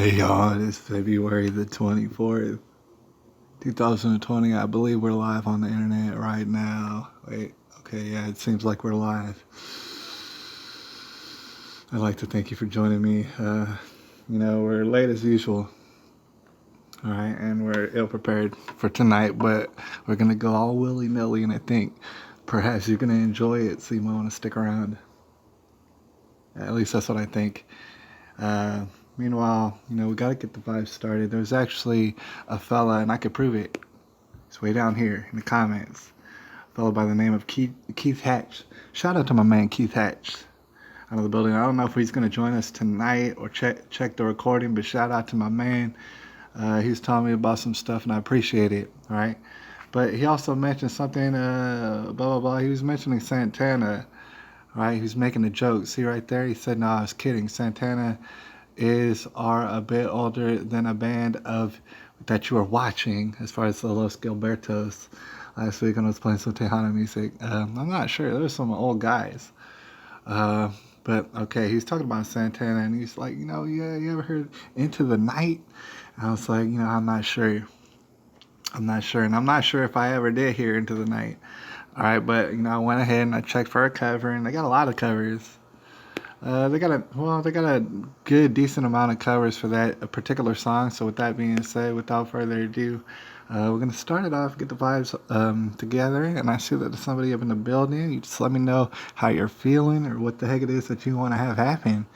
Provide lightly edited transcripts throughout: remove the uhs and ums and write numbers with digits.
Hey y'all, it's February the 24th, 2020. I believe we're live on the internet right now. Wait, okay, yeah, it seems like we're live. I'd like to thank you for joining me. We're late as usual, all right, and we're ill prepared for tonight, but we're gonna go all willy nilly, and I think perhaps you're gonna enjoy it, so you might want to stick around. At least that's what I think. Uh, Meanwhile, we got to get the vibe started. There's actually a fella, and I could prove it. It's way down here in the comments. A fella by the name of Keith Hatch. Shout out to my man Keith Hatch out of the building. I don't know if he's going to join us tonight or check the recording, but shout out to my man. He's telling me about some stuff, and I appreciate it. All right. But he also mentioned something, blah, blah, blah. He was mentioning Santana. Right, he was making a joke. See right there? He said, no, I was kidding. Santana are a bit older than a band of that you were watching, as far as the Los Gilbertos. Last week when I was playing some Tejano music. I'm not sure. There were some old guys. But okay, he's talking about Santana, and he's like, yeah, you ever heard Into the Night? And I was like, I'm not sure. I'm not sure, and I'm not sure if I ever did hear Into the Night. All right, but I went ahead and I checked for a cover, and they got a lot of covers. They got a good, decent amount of covers for that particular song. So with that being said, without further ado, we're gonna start it off, get the vibes together, and I see that there's somebody up in the building. You just let me know how you're feeling or what the heck it is that you want to have happen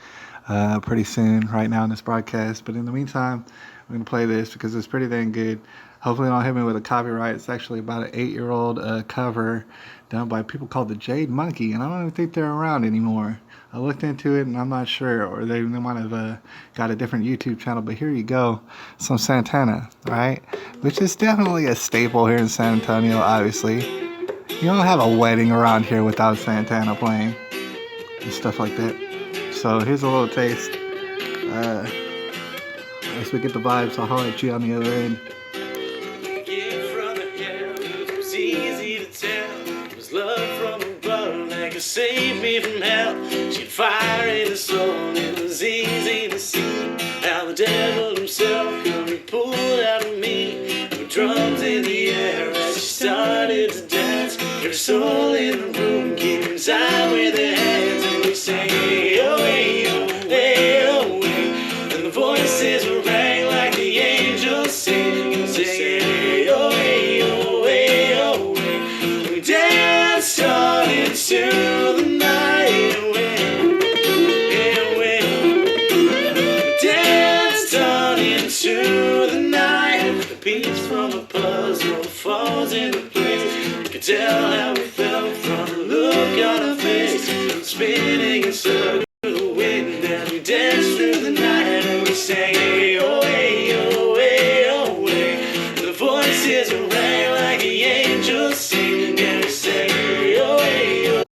pretty soon, right now in this broadcast. But in the meantime, we're gonna play this because it's pretty dang good. Hopefully, don't hit me with a copyright. It's actually about an 8-year-old cover done by people called the Jade Monkey, and I don't even think they're around anymore. I looked into it, and I'm not sure, or they might have got a different YouTube channel. But here you go, some Santana, right? Which is definitely a staple here in San Antonio. Obviously, you don't have a wedding around here without Santana playing and stuff like that. So here's a little taste. As we get the vibes, I'll holler at you on the other end. Save me from hell. She'd fire in the soul. It was easy to see how the devil himself could be pulled out of me. With drums in the air as she started to dance. Every soul in the room came inside with their hands, and we sang, hey, oh, hey, oh, hey, oh, hey. And the voices rang like the angels sing. And say, hey, oh, hey, oh, hey, oh, hey. And we danced on into falls into place. You could tell how we felt from the look on her face. Spinning in circles through the wind as we danced through the night, and we sang, hey, oh, hey, oh, hey, oh, hey. The voices rang like the angels sing, and we sang, hey, oh, hey, oh.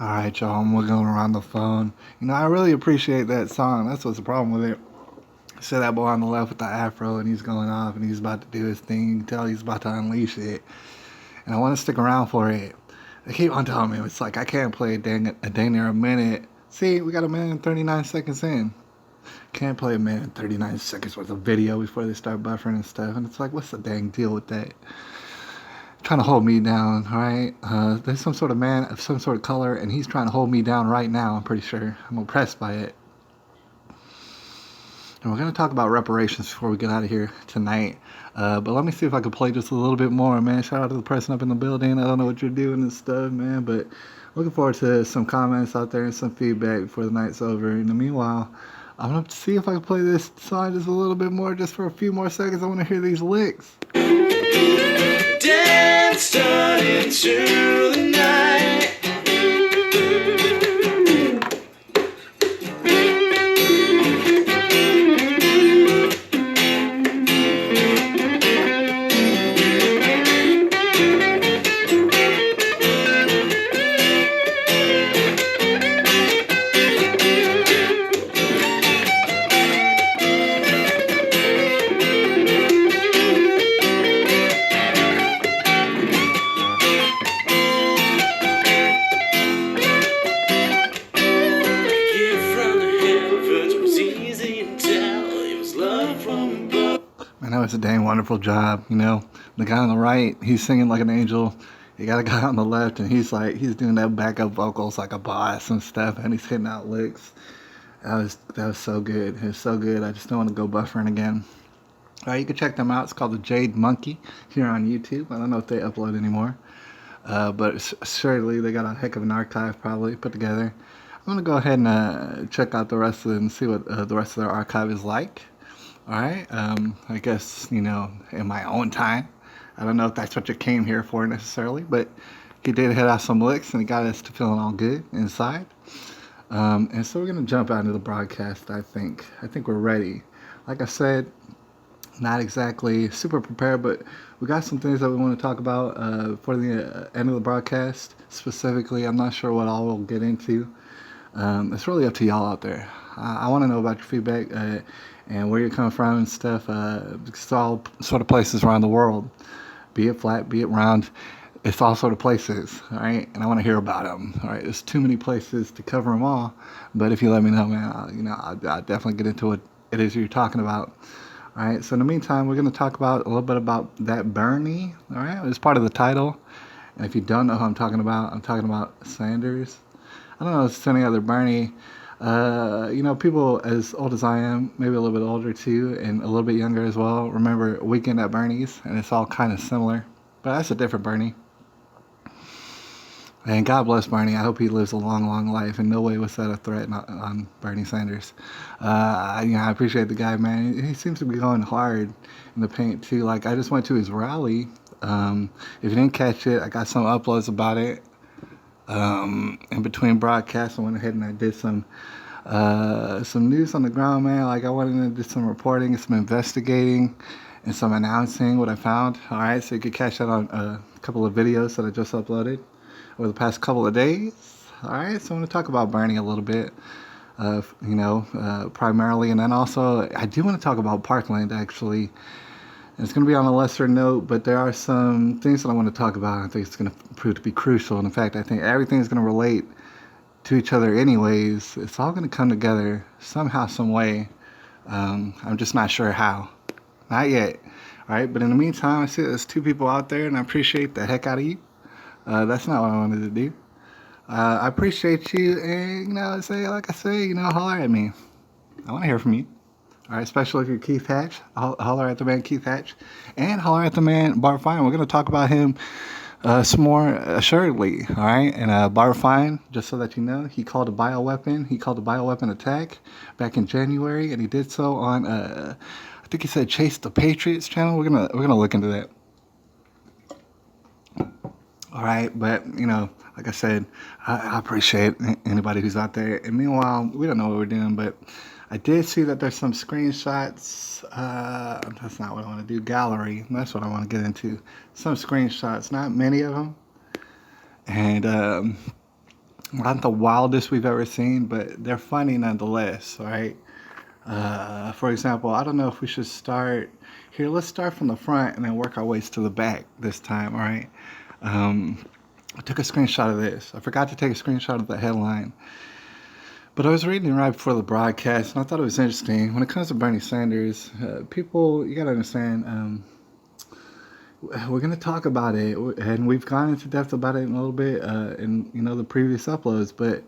All right, y'all, I'm going around the phone. I really appreciate that song. That's what's the problem with it. See that boy on the left with the afro, and he's going off, and he's about to do his thing. You can tell he's about to unleash it, and I want to stick around for it. They keep on telling me it's like I can't play a day near a minute. See, we got a minute and 39 seconds in. Can't play a minute and 39 seconds worth of video before they start buffering and stuff. And it's like, what's the dang deal with that? Trying to hold me down, all right? There's some sort of man of some sort of color, and he's trying to hold me down right now. I'm pretty sure. I'm oppressed by it. And we're going to talk about reparations before we get out of here tonight. But let me see if I can play just a little bit more, man. Shout out to the person up in the building. I don't know what you're doing and stuff, man. But looking forward to some comments out there and some feedback before the night's over. In the meanwhile, I'm going to see if I can play this song just a little bit more, just for a few more seconds. I want to hear these licks. Danced on into the night. a dang wonderful job. You know, the guy on the right, he's singing like an angel. You got a guy on the left, and he's doing that backup vocals like a boss and stuff, and he's hitting out licks. That was so good. It was so good. I just don't want to go buffering again. All right, you can check them out. It's called the Jade Monkey here on YouTube. I don't know if they upload anymore, but surely they got a heck of an archive probably put together. I'm gonna go ahead and check out the rest of it and see what the rest of their archive is like. All right. I guess in my own time. I don't know if that's what you came here for necessarily, but he did hit out some licks and he got us to feeling all good inside. And so we're gonna jump out into the broadcast. I think we're ready. Like I said, not exactly super prepared, but we got some things that we want to talk about for the end of the broadcast. Specifically, I'm not sure what all we'll get into. It's really up to y'all out there. I want to know about your feedback and where you're coming from and stuff. It's all sort of places around the world, be it flat, be it round. It's all sort of places, all right? And I want to hear about them, all right? There's too many places to cover them all, but if you let me know, man, I'll definitely get into what it is you're talking about. All right, so in the meantime, we're going to talk about a little bit about that Bernie, all right? It's part of the title. And if you don't know who I'm talking about Sanders. I don't know if it's any other Bernie. People as old as I am, maybe a little bit older too, and a little bit younger as well, remember Weekend at Bernie's, and it's all kind of similar. But that's a different Bernie. And God bless Bernie. I hope he lives a long, long life. In no way was that a threat on Bernie Sanders. I appreciate the guy, man. He seems to be going hard in the paint, too. Like, I just went to his rally. If you didn't catch it, I got some uploads about it. In between broadcasts, I went ahead and I did some news on the ground, man. Like, I went in and did some reporting, some investigating, and some announcing what I found. All right, so you could catch that on a couple of videos that I just uploaded over the past couple of days. All right, so I'm going to talk about Bernie a little bit, primarily, and then also I do want to talk about Parkland, actually. And it's going to be on a lesser note, but there are some things that I want to talk about. I think it's going to prove to be crucial. And in fact, I think everything is going to relate to each other anyways. It's all going to come together somehow, some way. I'm just not sure how. Not yet. All right, but in the meantime, I see there's two people out there, and I appreciate the heck out of you. That's not what I wanted to do. I appreciate you, and holler at me. I want to hear from you. All right, especially if you're Keith Hatch, holler at the man Keith Hatch, and holler at the man Bart Fine. We're going to talk about him some more assuredly. All right, and Bart Fine, just so that you know, he called a bioweapon attack back in January, and he did so on I think he said Chase the Patriots channel. We're gonna look into that. All right, but like I said, I appreciate anybody who's out there. And meanwhile, we don't know what we're doing, but I did see that there's some screenshots. That's not what I want to do. Gallery. That's what I want to get into. Some screenshots, not many of them, and not the wildest we've ever seen, but they're funny nonetheless. All right. For example, I don't know if we should start here. Let's start from the front and then work our ways to the back this time. All right. I took a screenshot of this. I forgot to take a screenshot of the headline, but I was reading it right before the broadcast, and I thought it was interesting. When it comes to Bernie Sanders, people, you got to understand, we're going to talk about it, and we've gone into depth about it in a little bit in the previous uploads, but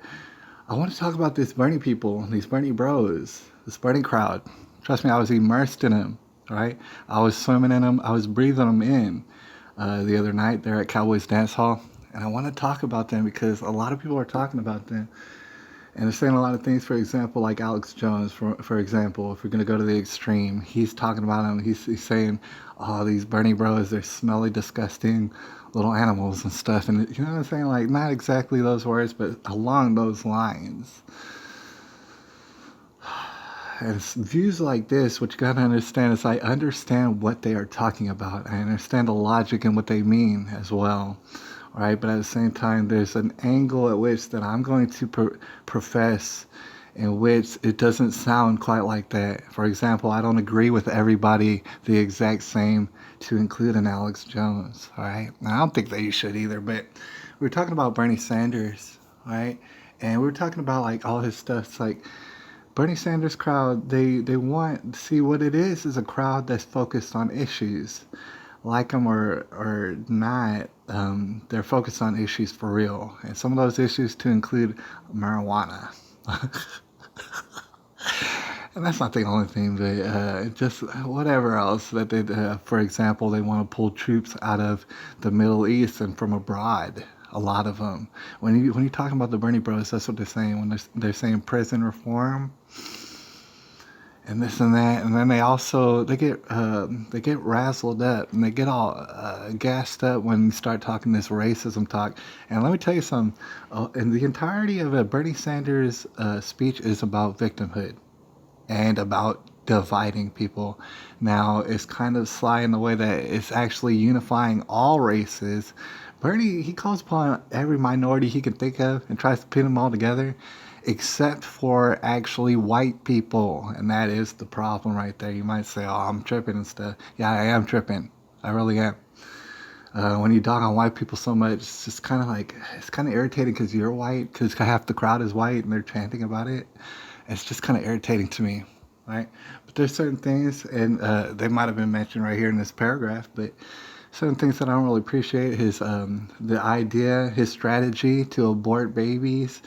I want to talk about these Bernie people, these Bernie bros, this Bernie crowd. Trust me, I was immersed in them, right? I was swimming in them. I was breathing them in the other night there at Cowboys Dance Hall. And I want to talk about them because a lot of people are talking about them. And they're saying a lot of things, for example, like Alex Jones, for example, if we're going to go to the extreme, he's talking about him. He's saying, oh, these Bernie bros, they're smelly, disgusting little animals and stuff. And you know what I'm saying? Like, not exactly those words, but along those lines. And it's views like this, what you got to understand is I understand what they are talking about. I understand the logic and what they mean as well. Right, but at the same time, there's an angle at which that I'm going to profess in which it doesn't sound quite like that. For example, I don't agree with everybody the exact same, to include an Alex Jones. All right, now, I don't think that you should either, but we're talking about Bernie Sanders, right? And we were talking about like all his stuff. It's like Bernie Sanders crowd, they want, see what it is a crowd that's focused on issues. Like them or not, they're focused on issues for real. And some of those issues to include marijuana. And that's not the only thing, but just whatever else that they, for example, they want to pull troops out of the Middle East and from abroad. A lot of them. When you talking about the Bernie Bros, that's what they're saying. When they're saying prison reform and this and that, and then they get razzled up and they get all gassed up when you start talking this racism talk. And let me tell you something. And the entirety of a Bernie Sanders speech is about victimhood and about dividing people. Now, it's kind of sly in the way that it's actually unifying all races. Bernie, he calls upon every minority he can think of and tries to pin them all together, except for actually white people. And that is the problem right there. You might say, oh, I'm tripping and stuff. Yeah, I am tripping. I really am. When you dog on white people so much, it's just kind of like, it's kind of irritating because you're white, because half the crowd is white and they're chanting about it. It's just kind of irritating to me, right? But there's certain things, and they might have been mentioned right here in this paragraph, but certain things that I don't really appreciate. The idea, his strategy to abort babies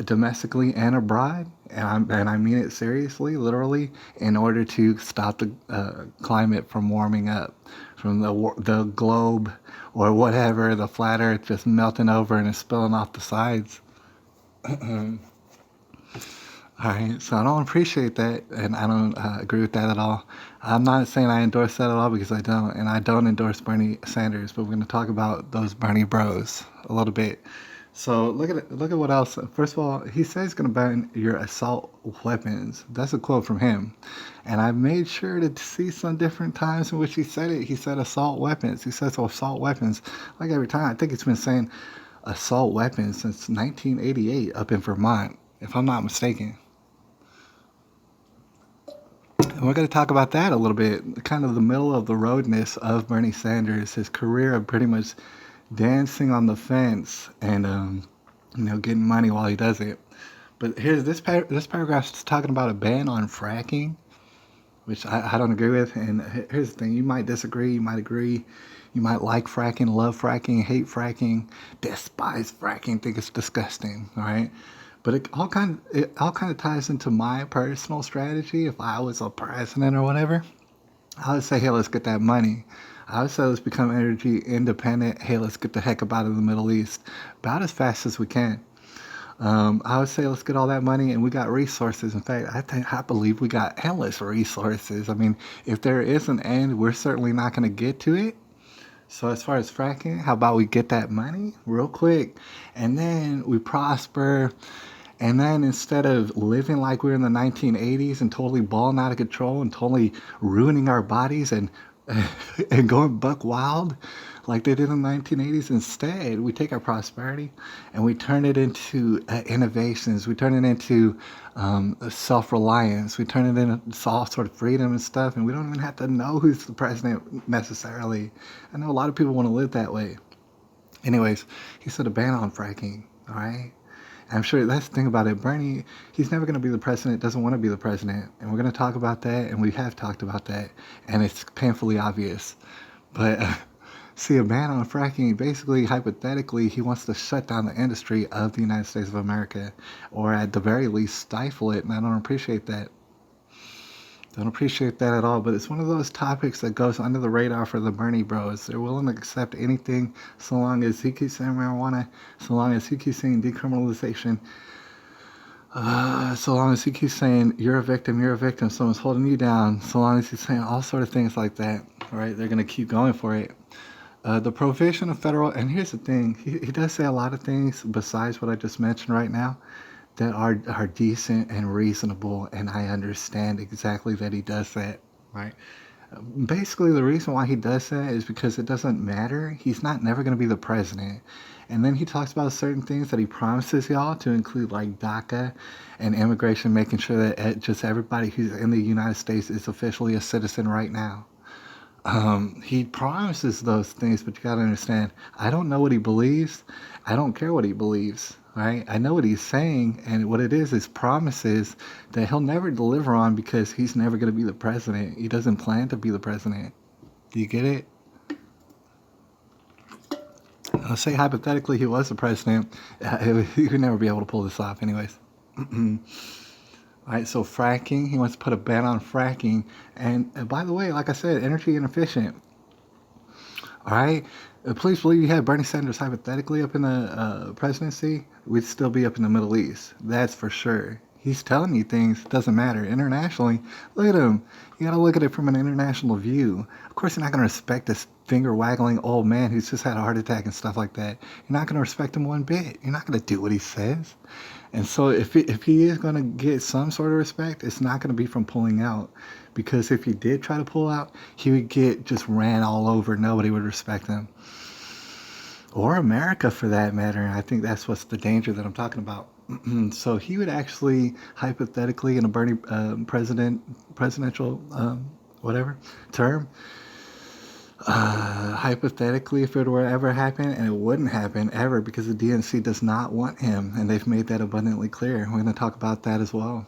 domestically and abroad, and I mean it seriously, literally, in order to stop the climate from warming up, from the globe or whatever, the flat earth just melting over and it's spilling off the sides. All right, so I don't appreciate that, and I don't agree with that at all. I'm not saying I endorse that at all because I don't, and I don't endorse Bernie Sanders. But we're going to talk about those Bernie Bros a little bit. So look at what else. First of all, he says he's going to ban your assault weapons. That's a quote from him, and I made sure to see some different times in which he said it. He said assault weapons. He says assault weapons like every time. I think it's been saying assault weapons since 1988 up in Vermont, if I'm not mistaken. And we're going to talk about that a little bit, kind of the middle of the roadness of Bernie Sanders, his career of pretty much dancing on the fence and getting money while he does it. But here's this paragraph is talking about a ban on fracking, which I don't agree with. And here's the thing: you might disagree, you might agree, you might like fracking, love fracking, hate fracking, despise fracking, think it's disgusting. All right. But it all kind of ties into my personal strategy. If I was a president or whatever, I would say, hey, let's get that money. I would say let's become energy independent. Hey, let's get the heck up out of the Middle East about as fast as we can. I would say let's get all that money, and we got resources. In fact, I believe we got endless resources. I mean, if there is an end, we're certainly not going to get to it. So as far as fracking, how about we get that money real quick, and then we prosper. And then instead of living like we were in the 1980s and totally balling out of control and totally ruining our bodies and and going buck wild like they did in the 1980s, instead we take our prosperity and we turn it into innovations. We turn it into self-reliance. We turn it into all sort of freedom and stuff. And we don't even have to know who's the president necessarily. I know a lot of people want to live that way. Anyways, he said a ban on fracking. All right. I'm sure that's the thing about it. Bernie, he's never going to be the president, doesn't want to be the president. And we're going to talk about that, and we have talked about that, and it's painfully obvious. But see, a ban on fracking, basically, hypothetically, he wants to shut down the industry of the United States of America, or at the very least, stifle it, and I don't appreciate that. Don't appreciate that at all, but it's one of those topics that goes under the radar for the Bernie Bros. They're willing to accept anything so long as he keeps saying marijuana, so long as he keeps saying decriminalization, so long as he keeps saying you're a victim, someone's holding you down, so long as he's saying all sort of things like that, right? They're going to keep going for it. The provision of federal, and here's the thing, he does say a lot of things besides what I just mentioned right now that are decent and reasonable, and I understand exactly that he does that, right? Basically, the reason why he does that is because it doesn't matter. He's never going to be the president. And then he talks about certain things that he promises y'all, to include like DACA and immigration, making sure that just everybody who's in the United States is officially a citizen right now. He promises those things, but you gotta understand, I don't know what he believes. I don't care what he believes. right? I know what he's saying, and what it is promises that he'll never deliver on because he's never going to be the president. He doesn't plan to be the president. Do you get it? Let's say hypothetically he was the president, he would never be able to pull this off, anyways. All right, so fracking, he wants to put a ban on fracking. And by the way, like I said, energy inefficient. All right, please believe you had Bernie Sanders hypothetically up in the presidency, we'd still be up in the Middle East. That's for sure. He's telling you things, doesn't matter. Internationally, look at him. You got to look at it from an international view. Of course, you're not going to respect this finger waggling old man who's just had a heart attack and stuff like that. You're not going to respect him one bit. You're not going to do what he says. And so if he is going to get some sort of respect, it's not going to be from pulling out. Because if he did try to pull out, he would get just ran all over. Nobody would respect him. Or America, for that matter. I think that's what's the danger that I'm talking about. So he would actually, hypothetically, in a Bernie presidential whatever term, hypothetically, if it were to ever happen, and it wouldn't happen ever because the DNC does not want him, and they've made that abundantly clear. We're going to talk about that as well.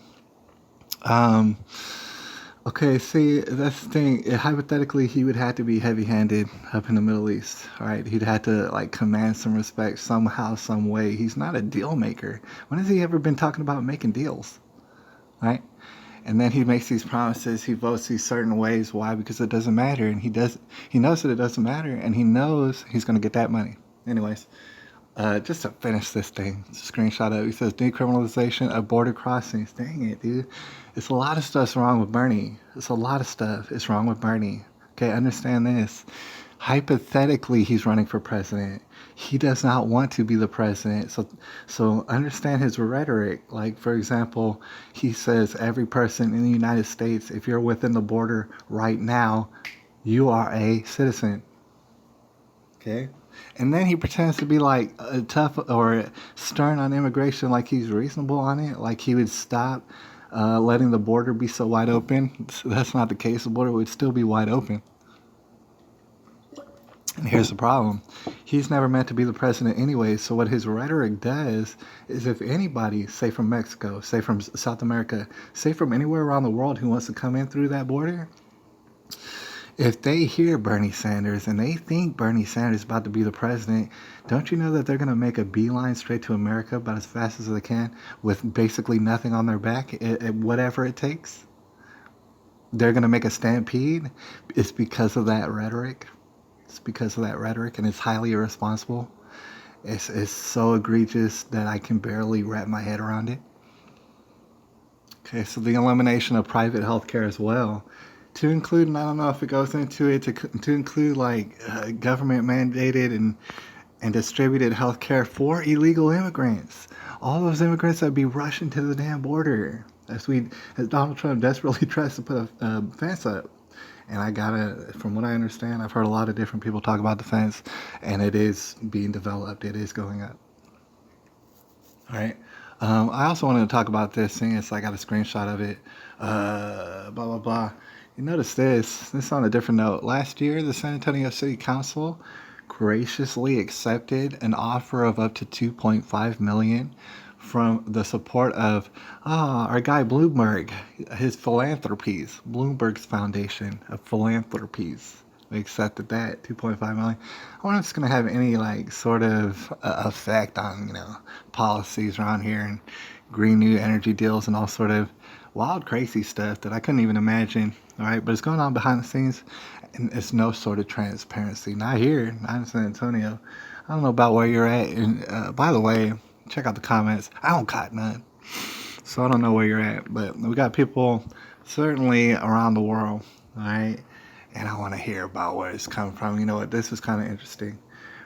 Okay, see, that's the thing. Hypothetically, he would have to be heavy-handed up in the Middle East, all right? He'd have to, like, command some respect somehow, some way. He's not a deal maker. When has he ever been talking about making deals, right? And then he makes these promises. He votes these certain ways. Why? Because it doesn't matter, and he knows that it doesn't matter, and he knows he's going to get that money. Anyways, just to finish this thing, screenshot of it. He says decriminalization of border crossings. Dang it, dude. It's a lot of stuff's wrong with Bernie. It's a lot of stuff is wrong with Bernie. Okay, understand this. Hypothetically, he's running for president. He does not want to be the president. So understand his rhetoric. Like, for example, he says every person in the United States, if you're within the border right now, you are a citizen. Okay? And then he pretends to be like tough or stern on immigration, like he's reasonable on it, like he would stop letting the border be so wide open. That's not the case. The border would still be wide open. And here's the problem. He's never meant to be the president anyway, so what his rhetoric does is if anybody, say from Mexico, say from South America, say from anywhere around the world who wants to come in through that border, if they hear Bernie Sanders and they think Bernie Sanders is about to be the president, don't you know that they're going to make a beeline straight to America about as fast as they can with basically nothing on their back, whatever it takes? They're going to make a stampede. It's because of that rhetoric. It's because of that rhetoric, and it's highly irresponsible. It's so egregious that I can barely wrap my head around it. Okay, so the elimination of private healthcare as well. To include, and I don't know if it goes into it, to include like government mandated and distributed healthcare for illegal immigrants. All those immigrants that be rushing to the damn border as Donald Trump desperately tries to put a fence up. And from what I understand, I've heard a lot of different people talk about the fence, and it is being developed. It is going up. All right. I also wanted to talk about this thing. I got a screenshot of it. Blah, blah, blah. You notice this on a different note. Last year, the San Antonio City Council graciously accepted an offer of up to $2.5 million from the support of our guy Bloomberg, his philanthropies, Bloomberg's foundation of philanthropies. We accepted that, $2.5 million. I wonder if it's going to have any like sort of effect on policies around here and green new energy deals and all sort of wild, crazy stuff that I couldn't even imagine. All right, but it's going on behind the scenes, and it's no sort of transparency. Not here, not in San Antonio. I don't know about where you're at. And by the way, check out the comments. I don't got none, so I don't know where you're at. But we got people certainly around the world. All right, and I want to hear about where it's coming from. You know what? This is kind of interesting.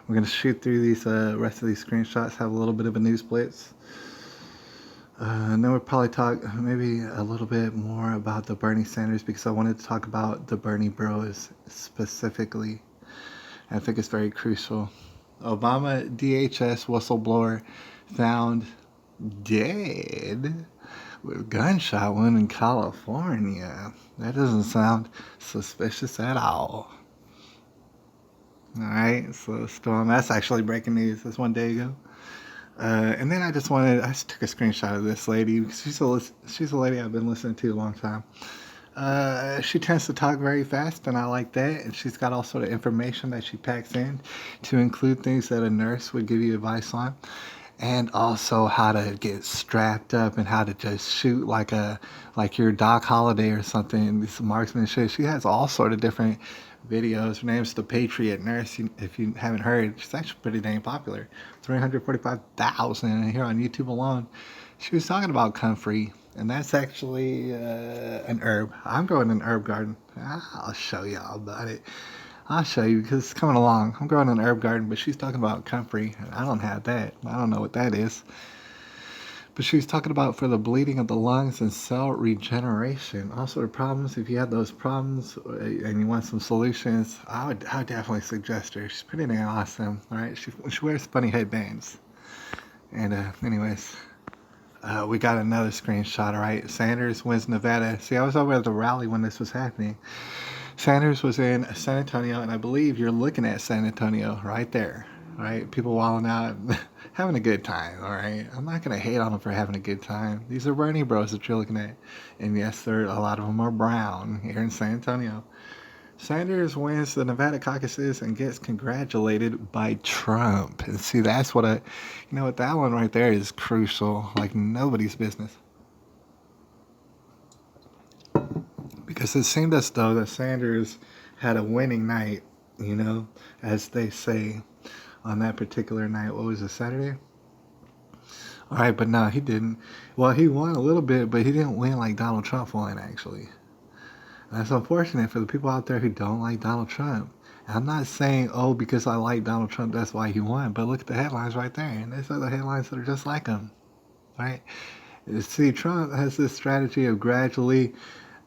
We're gonna shoot through these rest of these screenshots. Have a little bit of a news blitz. And then we'll probably talk maybe a little bit more about the Bernie Sanders because I wanted to talk about the Bernie Bros specifically. I think it's very crucial. Obama DHS whistleblower found dead with gunshot wound in California. That doesn't sound suspicious at all. All right, so Storm, that's actually breaking news. That's one day ago. And then I just took a screenshot of this lady because she's a lady I've been listening to a long time. She tends to talk very fast, and I like that. And she's got all sort of information that she packs in to include things that a nurse would give you advice on, and also how to get strapped up and how to just shoot like your Doc Holliday or something. This marksman shit. She has all sort of different videos. Her name's the Patriot Nurse. If you haven't heard, she's actually pretty dang popular. 345,000 here on YouTube alone. She was talking about comfrey, and that's actually an herb. I'm growing an herb garden. I'll show y'all about it. I'll show you because it's coming along. I'm growing an herb garden, but she's talking about comfrey, and I don't have that. I don't know what that is. But she was talking about for the bleeding of the lungs and cell regeneration. Also, the problems, if you have those problems and you want some solutions, I would definitely suggest her. She's pretty damn awesome. All right, she wears funny headbands. And anyways, we got another screenshot. All right, Sanders wins Nevada. See, I was over at the rally when this was happening. Sanders was in San Antonio, and I believe you're looking at San Antonio right there. Right, people wilding out, having a good time. All right, I'm not gonna hate on them for having a good time. These are Bernie bros that you're looking at, and yes, a lot of them are brown here in San Antonio. Sanders wins the Nevada caucuses and gets congratulated by Trump. And see, that's what that one right there is crucial, like nobody's business. Because it seemed as though that Sanders had a winning night, as they say on that particular night. What was it, Saturday? All right, but no, he didn't. Well, he won a little bit, but he didn't win like Donald Trump won, actually. And that's unfortunate for the people out there who don't like Donald Trump. And I'm not saying, because I like Donald Trump, that's why he won. But look at the headlines right there. And these are the headlines that are just like him, right? See, Trump has this strategy of gradually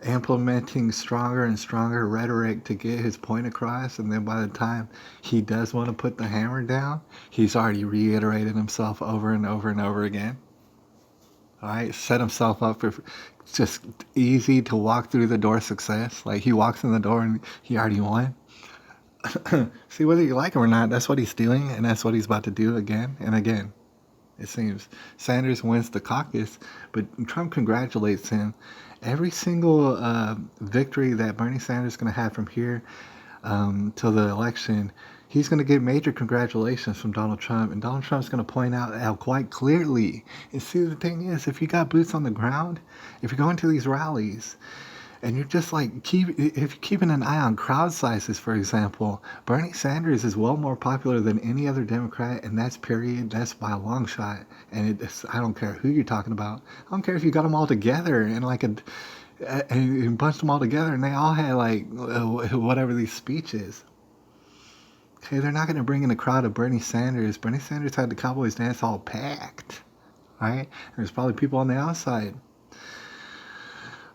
implementing stronger and stronger rhetoric to get his point across, and then by the time he does want to put the hammer down, he's already reiterated himself over and over and over again. All right, set himself up for just easy to walk through the door success. Like he walks in the door and he already won. See, whether you like him or not, that's what he's doing, and that's what he's about to do again and again. It seems Sanders wins the caucus, but Trump congratulates him. Every single victory that Bernie Sanders is going to have from here till the election, he's going to get major congratulations from Donald Trump, and Donald Trump's going to point out how quite clearly. And see, the thing is, if you got boots on the ground, if you're going to these rallies, and you're just like, if you're keeping an eye on crowd sizes, for example, Bernie Sanders is well more popular than any other Democrat, and that's period. That's by a long shot. And I don't care who you're talking about. I don't care if you got them all together and and bunched them all together, and they all had like whatever these speeches. Okay, they're not going to bring in a crowd of Bernie Sanders. Bernie Sanders had the Cowboys dance all packed, right? There's probably people on the outside.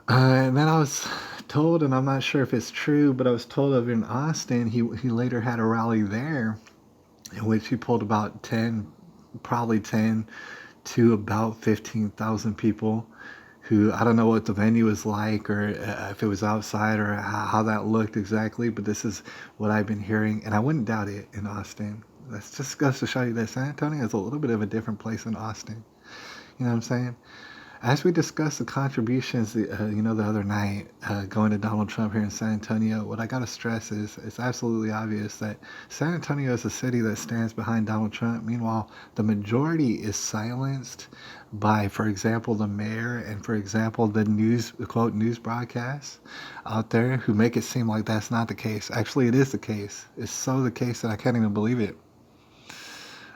And then I was told, and I'm not sure if it's true, but I was told of in Austin, he later had a rally there in which he pulled about 10 to about 15,000 people who, I don't know what the venue was like or if it was outside or how that looked exactly, but this is what I've been hearing, and I wouldn't doubt it in Austin. That's just goes to show you that San Antonio is a little bit of a different place than Austin. You know what I'm saying? As we discussed the contributions, the other night, going to Donald Trump here in San Antonio, what I got to stress is it's absolutely obvious that San Antonio is a city that stands behind Donald Trump. Meanwhile, the majority is silenced by, for example, the mayor and, for example, the quote news broadcasts out there who make it seem like that's not the case. Actually, it is the case. It's so the case that I can't even believe it.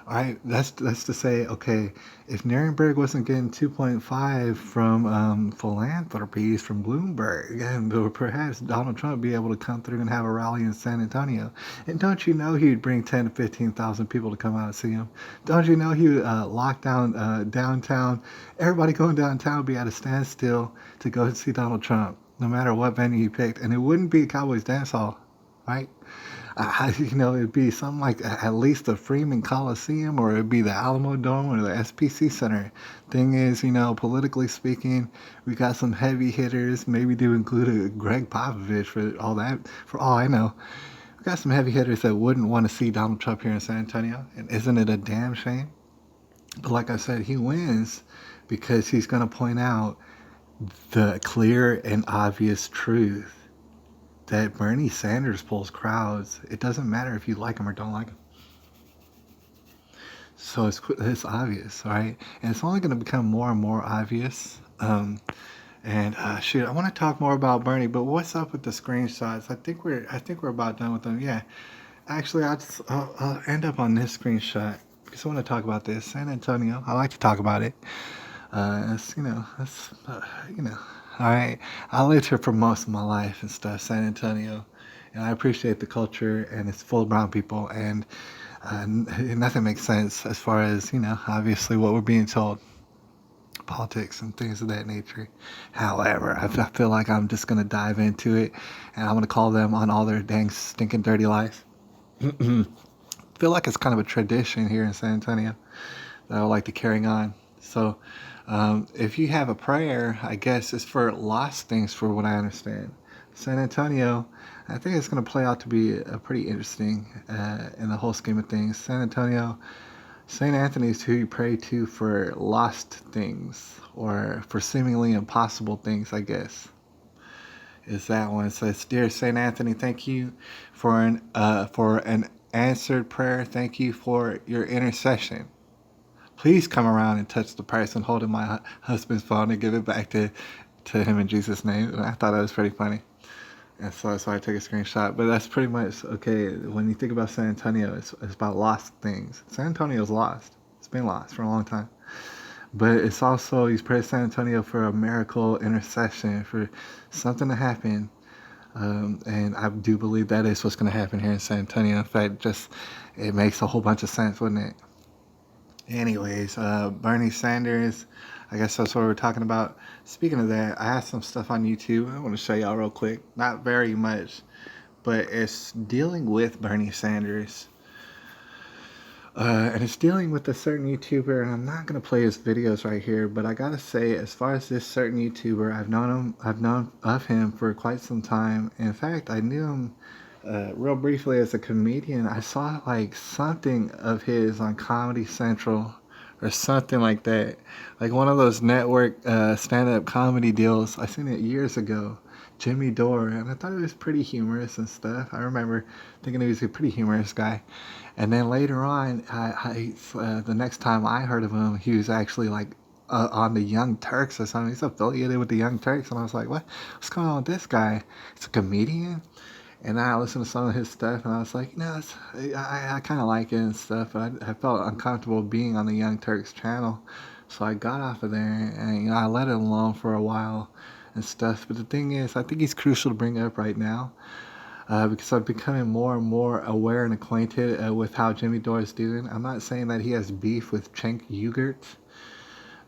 All right, that's to say, okay, if Nirenberg wasn't getting 2.5 from philanthropies from Bloomberg, and perhaps Donald Trump would be able to come through and have a rally in San Antonio. And don't you know he'd bring 10 to 15,000 people to come out and see him? Don't you know he would lock down downtown? Everybody going downtown would be at a standstill to go and see Donald Trump, no matter what venue he picked. And it wouldn't be Cowboys Dance Hall, right? It'd be something like at least the Freeman Coliseum, or it'd be the Alamo Dome or the SPC Center. Thing is, politically speaking, we got some heavy hitters, maybe to include a Greg Popovich for all I know. We got some heavy hitters that wouldn't want to see Donald Trump here in San Antonio, and isn't it a damn shame? But like I said, he wins because he's going to point out the clear and obvious truth that Bernie Sanders pulls crowds. It doesn't matter if you like him or don't like him. So it's obvious, right? And it's only going to become more and more obvious. And shoot, I want to talk more about Bernie, but what's up with the screenshots? I think we're about done with them. Yeah, actually, I'll end up on this screenshot because I want to talk about this San Antonio. I like to talk about it. You know. All right, I lived here for most of my life and stuff, San Antonio, and I appreciate the culture, and it's full of brown people, and nothing makes sense as far as obviously what we're being told, politics and things of that nature. However, I feel like I'm just gonna dive into it, and I'm gonna call them on all their dang stinking dirty lies. Feel like it's kind of a tradition here in San Antonio that I would like to carry on. So, if you have a prayer, I guess it's for lost things, for what I understand. San Antonio, I think it's going to play out to be a pretty interesting in the whole scheme of things. San Antonio, St. Anthony's who you pray to for lost things or for seemingly impossible things, I guess. Is that one. It says, "Dear St. Anthony, thank you for an answered prayer. Thank you for your intercession. Please come around and touch the person holding my husband's phone and give it back to him in Jesus' name." And I thought that was pretty funny. And so that's why I took a screenshot. But that's pretty much, okay, when you think about San Antonio, it's about lost things. San Antonio's lost. It's been lost for a long time. But it's also, you pray San Antonio for a miracle intercession, for something to happen. And I do believe that is what's going to happen here in San Antonio. In fact, it makes a whole bunch of sense, wouldn't it? Anyways, Bernie Sanders, I guess that's what we're talking about. Speaking of that, I have some stuff on YouTube I want to show y'all real quick. Not very much, but it's dealing with Bernie Sanders. And it's dealing with a certain YouTuber, and I'm not going to play his videos right here, but I got to say, as far as this certain YouTuber, I've known of him for quite some time. In fact, I knew him real briefly as a comedian. I saw like something of his on Comedy Central or something like that, like one of those network stand-up comedy deals. I seen it years ago, Jimmy Dore, and I thought it was pretty humorous and stuff. I remember thinking he was a pretty humorous guy. And then later on, the next time I heard of him, he was actually like on the Young Turks or something. He's affiliated with the Young Turks, and I was like, what's going on with this guy? He's a comedian. And I listened to some of his stuff, and I was like, I kind of like it and stuff, but I felt uncomfortable being on the Young Turks channel. So I got off of there, and I let it alone for a while and stuff. But the thing is, I think he's crucial to bring up right now, because I'm becoming more and more aware and acquainted with how Jimmy Dore is doing. I'm not saying that he has beef with Cenk Uyghurs,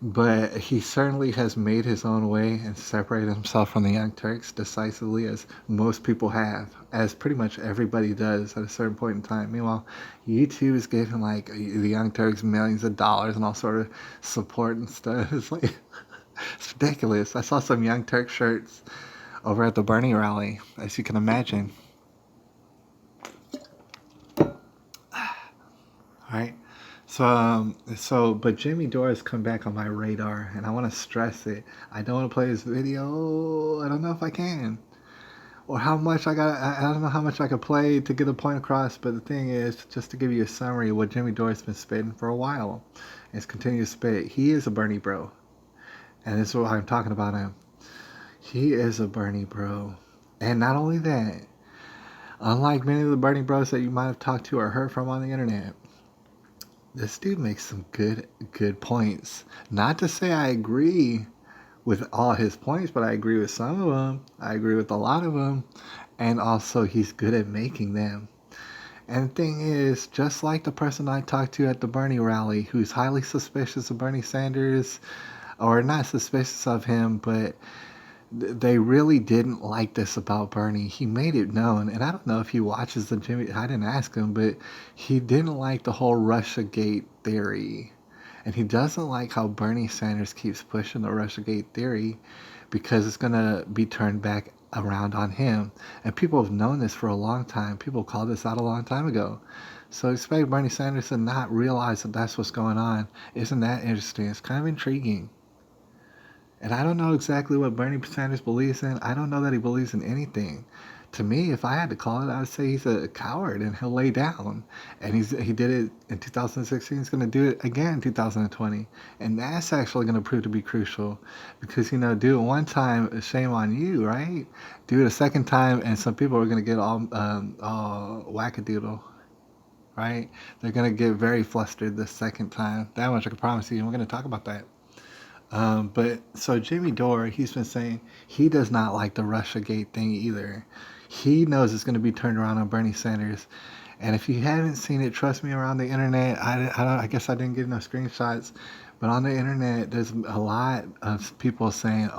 but he certainly has made his own way and separated himself from the Young Turks decisively, as most people have, as pretty much everybody does at a certain point in time. Meanwhile, YouTube is giving like the Young Turks millions of dollars and all sort of support and stuff. It's like, it's ridiculous. I saw some Young Turk shirts over at the Bernie rally, as you can imagine. All right. But Jimmy Dore has come back on my radar, and I want to stress it. I don't want to play his video. I don't know if I can, or how much I don't know how much I could play to get the point across. But the thing is, just to give you a summary of what Jimmy Dore's been spitting for a while, and he's continued to spit. He is a Bernie bro, and this is what I'm talking about him. He is a Bernie bro, and not only that, unlike many of the Bernie bros that you might have talked to or heard from on the internet, this dude makes some good points. Not to say I agree with all his points, but I agree with some of them. I agree with a lot of them. And also, he's good at making them. And the thing is, just like the person I talked to at the Bernie rally, who's highly suspicious of Bernie Sanders, or not suspicious of him, but they really didn't like this about Bernie. He made it known, and I don't know if he watches the Jimmy. I didn't ask him, but he didn't like the whole Russiagate theory, and he doesn't like how Bernie Sanders keeps pushing the Russiagate theory because it's gonna be turned back around on him. And people have known this for a long time. People called this out a long time ago. So expect Bernie Sanders to not realize that that's what's going on. Isn't that interesting? It's kind of intriguing. And I don't know exactly what Bernie Sanders believes in. I don't know that he believes in anything. To me, if I had to call it, I would say he's a coward and he'll lay down. And he did it in 2016. He's going to do it again in 2020. And that's actually going to prove to be crucial. Because, do it one time, shame on you, right? Do it a second time, and some people are going to get all wackadoodle, right? They're going to get very flustered the second time. That much I can promise you. And we're going to talk about that. But so Jimmy Dore, he's been saying he does not like the Russiagate thing either. He knows it's going to be turned around on Bernie Sanders. And if you haven't seen it, trust me, around the internet, I guess I didn't get enough screenshots, but on the internet, there's a lot of people saying,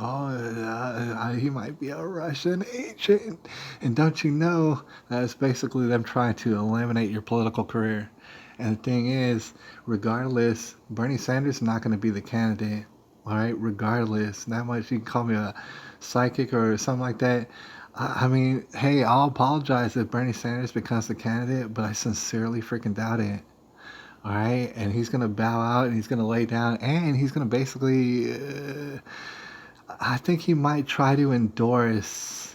he might be a Russian agent. And don't you know that it's basically them trying to eliminate your political career. And the thing is, regardless, Bernie Sanders is not going to be the candidate. All right, regardless, not much you can call me a psychic or something like that. I mean, hey, I'll apologize if Bernie Sanders becomes the candidate, but I sincerely freaking doubt it. All right, and he's gonna bow out and he's gonna lay down and he's gonna basically, I think he might try to endorse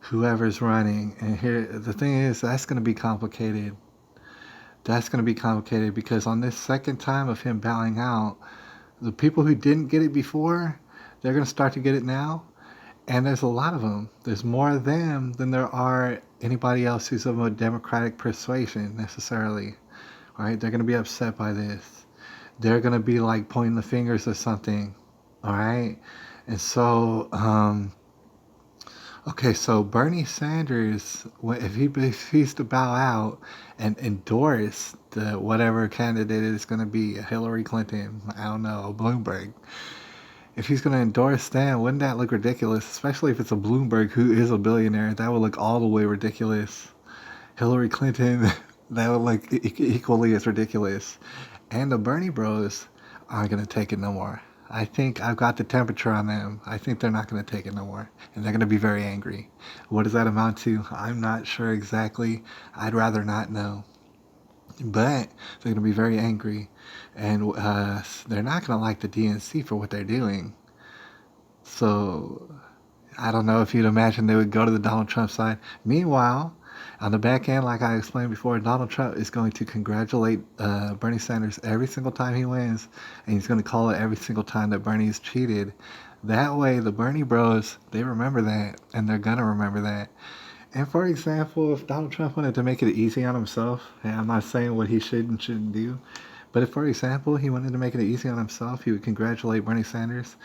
whoever's running. And here, the thing is, that's gonna be complicated. That's gonna be complicated because on this second time of him bowing out, the people who didn't get it before, they're going to start to get it now. And there's a lot of them. There's more of them than there are anybody else who's of a Democratic persuasion necessarily. Right? They're going to be upset by this. They're going to be like pointing the fingers or something. All right? And so, okay, so Bernie Sanders, if he's to bow out and endorse the whatever candidate is going to be, Hillary Clinton, I don't know, Bloomberg, if he's going to endorse them, wouldn't that look ridiculous? Especially if it's a Bloomberg who is a billionaire, that would look all the way ridiculous. Hillary Clinton, that would look equally as ridiculous. And the Bernie bros aren't going to take it no more. I think I've got the temperature on them. I think they're not going to take it no more. And they're going to be very angry. What does that amount to? I'm not sure exactly. I'd rather not know. But they're going to be very angry. And they're not going to like the DNC for what they're doing. So I don't know if you'd imagine they would go to the Donald Trump side. Meanwhile, on the back end, like I explained before, Donald Trump is going to congratulate Bernie Sanders every single time he wins, and he's going to call it every single time that Bernie's cheated. That way, the Bernie bros, they remember that, and they're going to remember that. And for example, if Donald Trump wanted to make it easy on himself, and I'm not saying what he should and shouldn't do, but if, for example, he wanted to make it easy on himself, he would congratulate Bernie Sanders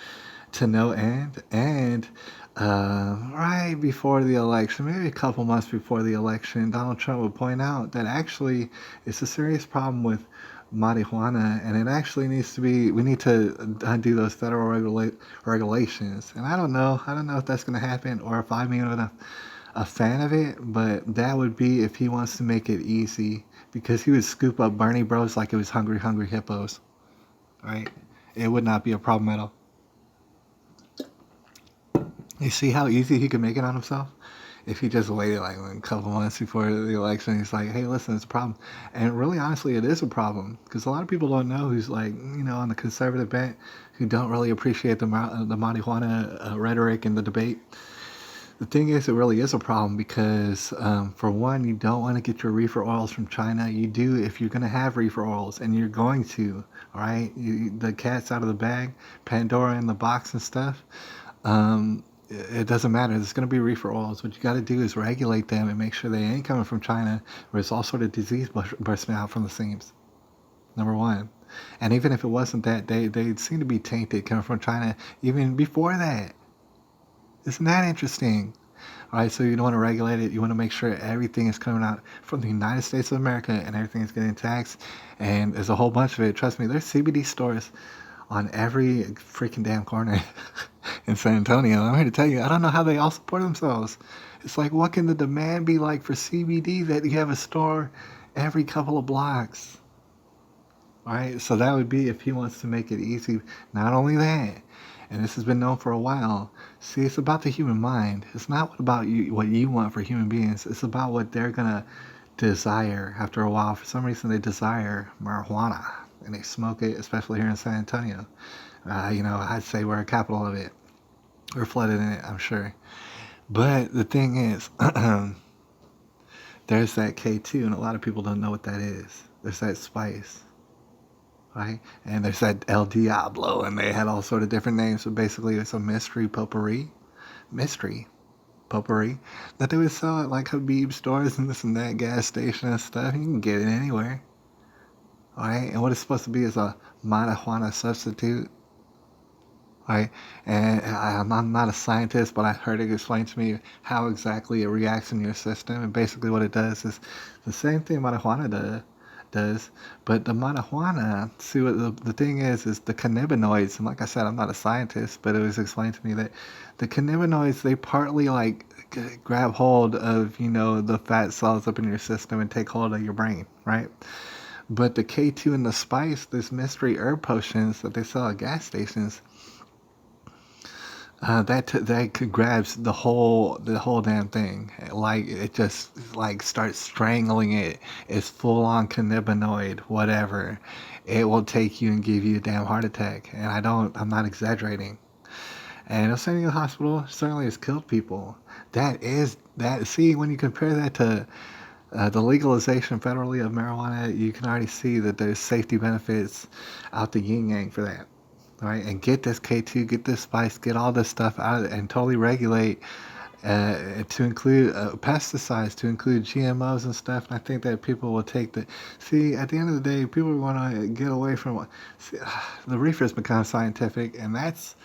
to no end, and right before the election, maybe a couple months before the election, Donald Trump would point out that actually it's a serious problem with marijuana, and it actually needs to be, we need to undo those federal regulations. And I don't know if that's going to happen or if I'm even a fan of it, but that would be if he wants to make it easy, because he would scoop up Bernie bros like it was hungry hippos, right? It would not be a problem at all. You see how easy he could make it on himself? If he just waited like a couple months before the election, he's like, hey, listen, it's a problem. And really, honestly, it is a problem. Because a lot of people don't know who's like, on the conservative bent, who don't really appreciate the marijuana rhetoric in the debate. The thing is, it really is a problem because, for one, you don't want to get your reefer oils from China. You do if you're going to have reefer oils, and you're going to, all right? The cat's out of the bag, Pandora in the box and stuff. It doesn't matter. There's going to be reefer oils. What you got to do is regulate them and make sure they ain't coming from China, where it's all sort of disease bursting out from the seams. Number one. And even if it wasn't that, they seem to be tainted coming from China even before that. Isn't that interesting? All right, so you don't want to regulate it. You want to make sure everything is coming out from the United States of America and everything is getting taxed. And there's a whole bunch of it. Trust me, there's CBD stores on every freaking damn corner in San Antonio. I'm here to tell you, I don't know how they all support themselves. It's like, what can the demand be like for CBD that you have a store every couple of blocks? All right, so that would be if he wants to make it easy. Not only that, and this has been known for a while. See, it's about the human mind. It's not about you, what you want for human beings. It's about what they're gonna desire after a while. For some reason, they desire marijuana and they smoke it, especially here in San Antonio. I'd say we're a capital of it. We're flooded in it, I'm sure. But the thing is, there's that K2, and a lot of people don't know what that is. There's that spice, right? And there's that El Diablo, and they had all sort of different names. But basically, it's a mystery potpourri that they would sell at like Habib stores and this and that gas station and stuff. You can get it anywhere, all right? And what it's supposed to be is a marijuana substitute, right? And I'm not a scientist, but I heard it explained to me how exactly it reacts in your system. And basically, what it does is the same thing marijuana does, but the marijuana. See, what the thing is the cannabinoids. And like I said, I'm not a scientist, but it was explained to me that the cannabinoids they partly like grab hold of the fat cells up in your system and take hold of your brain, right? But the K2 and the spice, this mystery herb potions that they sell at gas stations, that grabs the whole damn thing. Like it just like starts strangling it. It's full on cannabinoid, whatever. It will take you and give you a damn heart attack. And I'm not exaggerating. And El San Diego Hospital certainly has killed people. See, when you compare that to the legalization federally of marijuana, you can already see that there's safety benefits out the yin yang for that. Right, and get this K2, get this spice, get all this stuff out of it, and totally regulate to include pesticides, to include GMOs and stuff. And I think that people will take the. See, at the end of the day, people want to get away from. See, the reefer has become scientific, and that's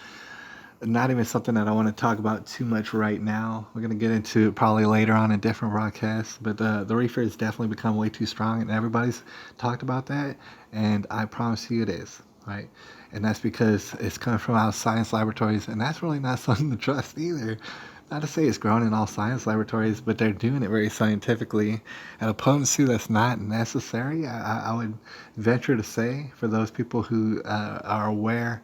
not even something that I want to talk about too much right now. We're going to get into it probably later on in different broadcasts. But the reefer has definitely become way too strong, and everybody's talked about that. And I promise you it is, right? And that's because it's coming from our science laboratories, and that's really not something to trust either. Not to say it's grown in all science laboratories, but they're doing it very scientifically at a potency that's not necessary. I would venture to say, for those people who are aware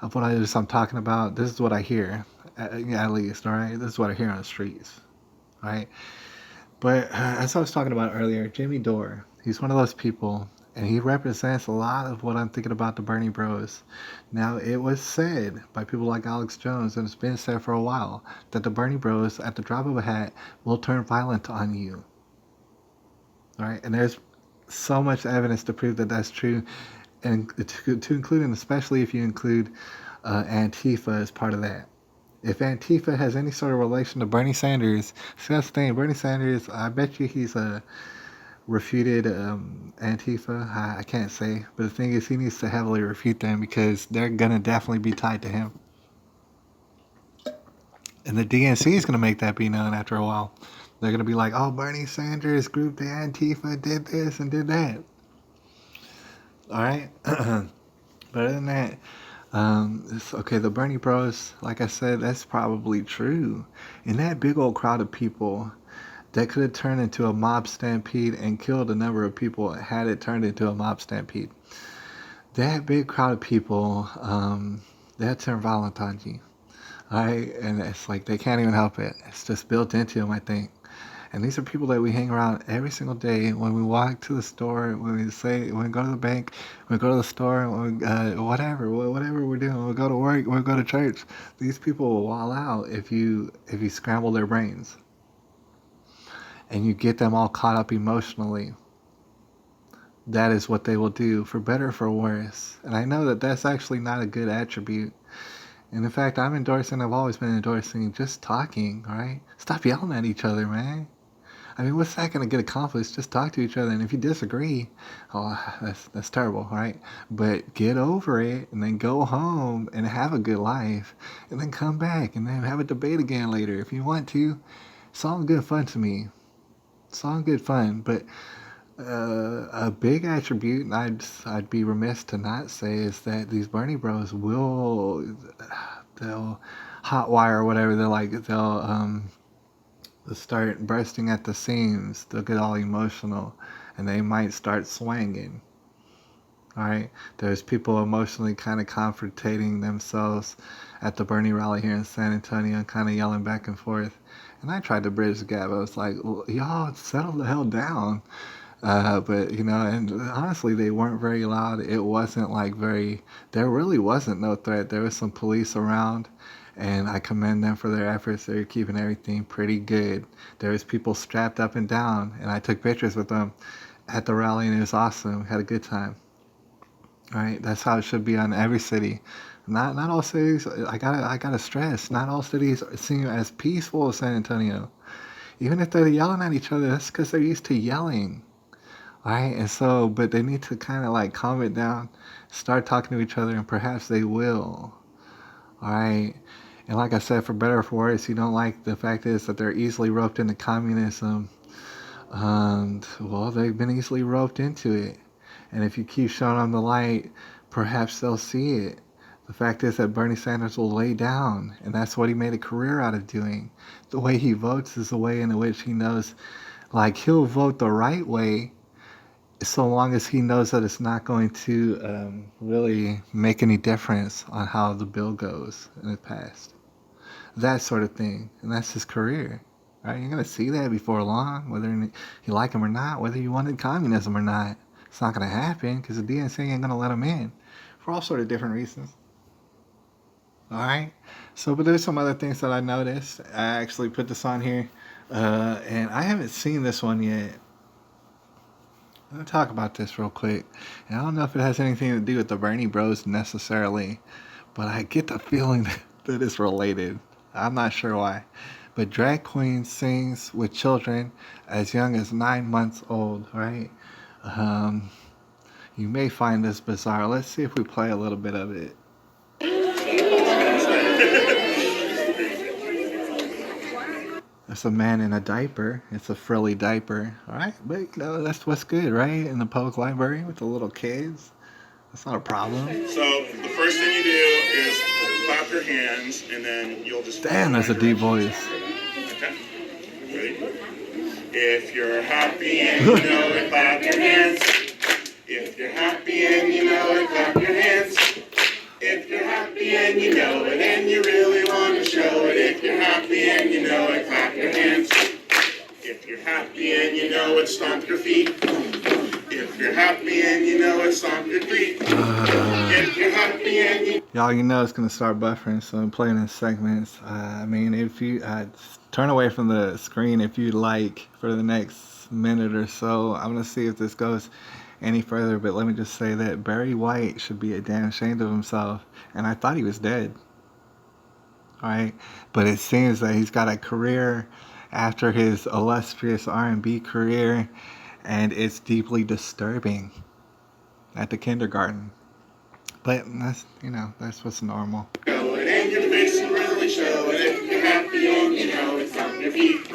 of what I'm talking about, this is what I hear, at least, all right? This is what I hear on the streets, right? But as I was talking about earlier, Jimmy Dore, he's one of those people, and he represents a lot of what I'm thinking about the Bernie Bros. Now, it was said by people like Alex Jones, and it's been said for a while, that the Bernie Bros, at the drop of a hat, will turn violent on you. All right? And there's so much evidence to prove that that's true, and to include, and especially if you include Antifa as part of that. If Antifa has any sort of relation to Bernie Sanders, see that's the thing, Bernie Sanders, I bet you he's a refuted Antifa. I can't say, but the thing is, he needs to heavily refute them because they're gonna definitely be tied to him, and the DNC is gonna make that be known after a while. They're gonna be like, "Oh, Bernie Sanders group, the Antifa did this and did that." All right, but other than that, it's okay. The Bernie Bros, like I said, that's probably true. And that big old crowd of people that could have turned into a mob stampede and killed a number of people had it turned into a mob stampede. That big crowd of people, that turned violent on you. Right? And it's like they can't even help it. It's just built into them, I think. And these are people that we hang around every single day when we walk to the store, when we go to the bank, when we go to the store, when whatever we're doing, when we go to work, when we go to church. These people will wall out if you scramble their brains. And you get them all caught up emotionally. That is what they will do, for better or for worse. And I know that that's actually not a good attribute. And in fact, I've always been endorsing just talking, right? Stop yelling at each other, man. I mean, what's that going to get accomplished? Just talk to each other. And if you disagree, that's terrible, right? But get over it and then go home and have a good life. And then come back and then have a debate again later if you want to. It's all good fun to me. It's all good fun, but a big attribute, and I'd be remiss to not say, is that these Bernie Bros they'll hotwire or whatever. They'll start bursting at the seams. They'll get all emotional, and they might start swanging. All right, there's people emotionally kind of confrontating themselves at the Bernie rally here in San Antonio, kind of yelling back and forth. And I tried to bridge the gap. I was like, well, y'all settle the hell down. But you know, and honestly, they weren't very loud. It wasn't like very. There really wasn't no threat. There was some police around, and I commend them for their efforts. They're keeping everything pretty good. There was people strapped up and down, and I took pictures with them at the rally, and it was awesome. We had a good time. Right? That's how it should be on every city. Not all cities. I gotta stress. Not all cities seem as peaceful as San Antonio. Even if they're yelling at each other, that's because they're used to yelling. Right? And so, but they need to kind of like calm it down, start talking to each other, and perhaps they will. All right. And like I said, for better or for worse, you don't like the fact is that they're easily roped into communism. Well, they've been easily roped into it. And if you keep showing them the light, perhaps they'll see it. The fact is that Bernie Sanders will lay down, and that's what he made a career out of doing. The way he votes is the way in which he knows, like, he'll vote the right way so long as he knows that it's not going to really make any difference on how the bill goes in the past. That sort of thing. And that's his career. Right? You're going to see that before long, whether you like him or not, whether you wanted communism or not. It's not going to happen because the DNC ain't going to let him in for all sort of different reasons. All right. So, but there's some other things that I noticed. I actually put this on here, and I haven't seen this one yet. I'm going to talk about this real quick. And I don't know if it has anything to do with the Bernie Bros necessarily, but I get the feeling that it's related. I'm not sure why. But drag queen sings with children as young as 9 months old, right? You may find this bizarre. Let's see if we play a little bit of it. That's a man in a diaper. It's a frilly diaper, all right? But you know, that's what's good, right? In the public library with the little kids. That's not a problem. So the first thing you do is clap your hands, and then you'll just... Damn, that's a deep voice. Okay. Ready? If you're happy and you know it, clap your hands. If you're happy and you know it, clap your hands. If you're happy and you know it and you really want to show it. If you're happy and you know it, clap your hands. If you're happy and you know it, stomp your feet. If you're happy and you know it, stomp your feet. If you're happy and you... Y'all, you know it's going to start buffering, so I'm playing in segments. I mean, if you turn away from the screen if you'd like for the next minute or so. I'm going to see if this goes any further, but let me just say that Barry White should be damn ashamed of himself, and I thought he was dead. Alright, but it seems that he's got a career after his illustrious R&B career, and it's deeply disturbing at the kindergarten. But that's, you know, that's what's normal. Show it and your face will really show it. If you're happy and you know it, stomp your feet.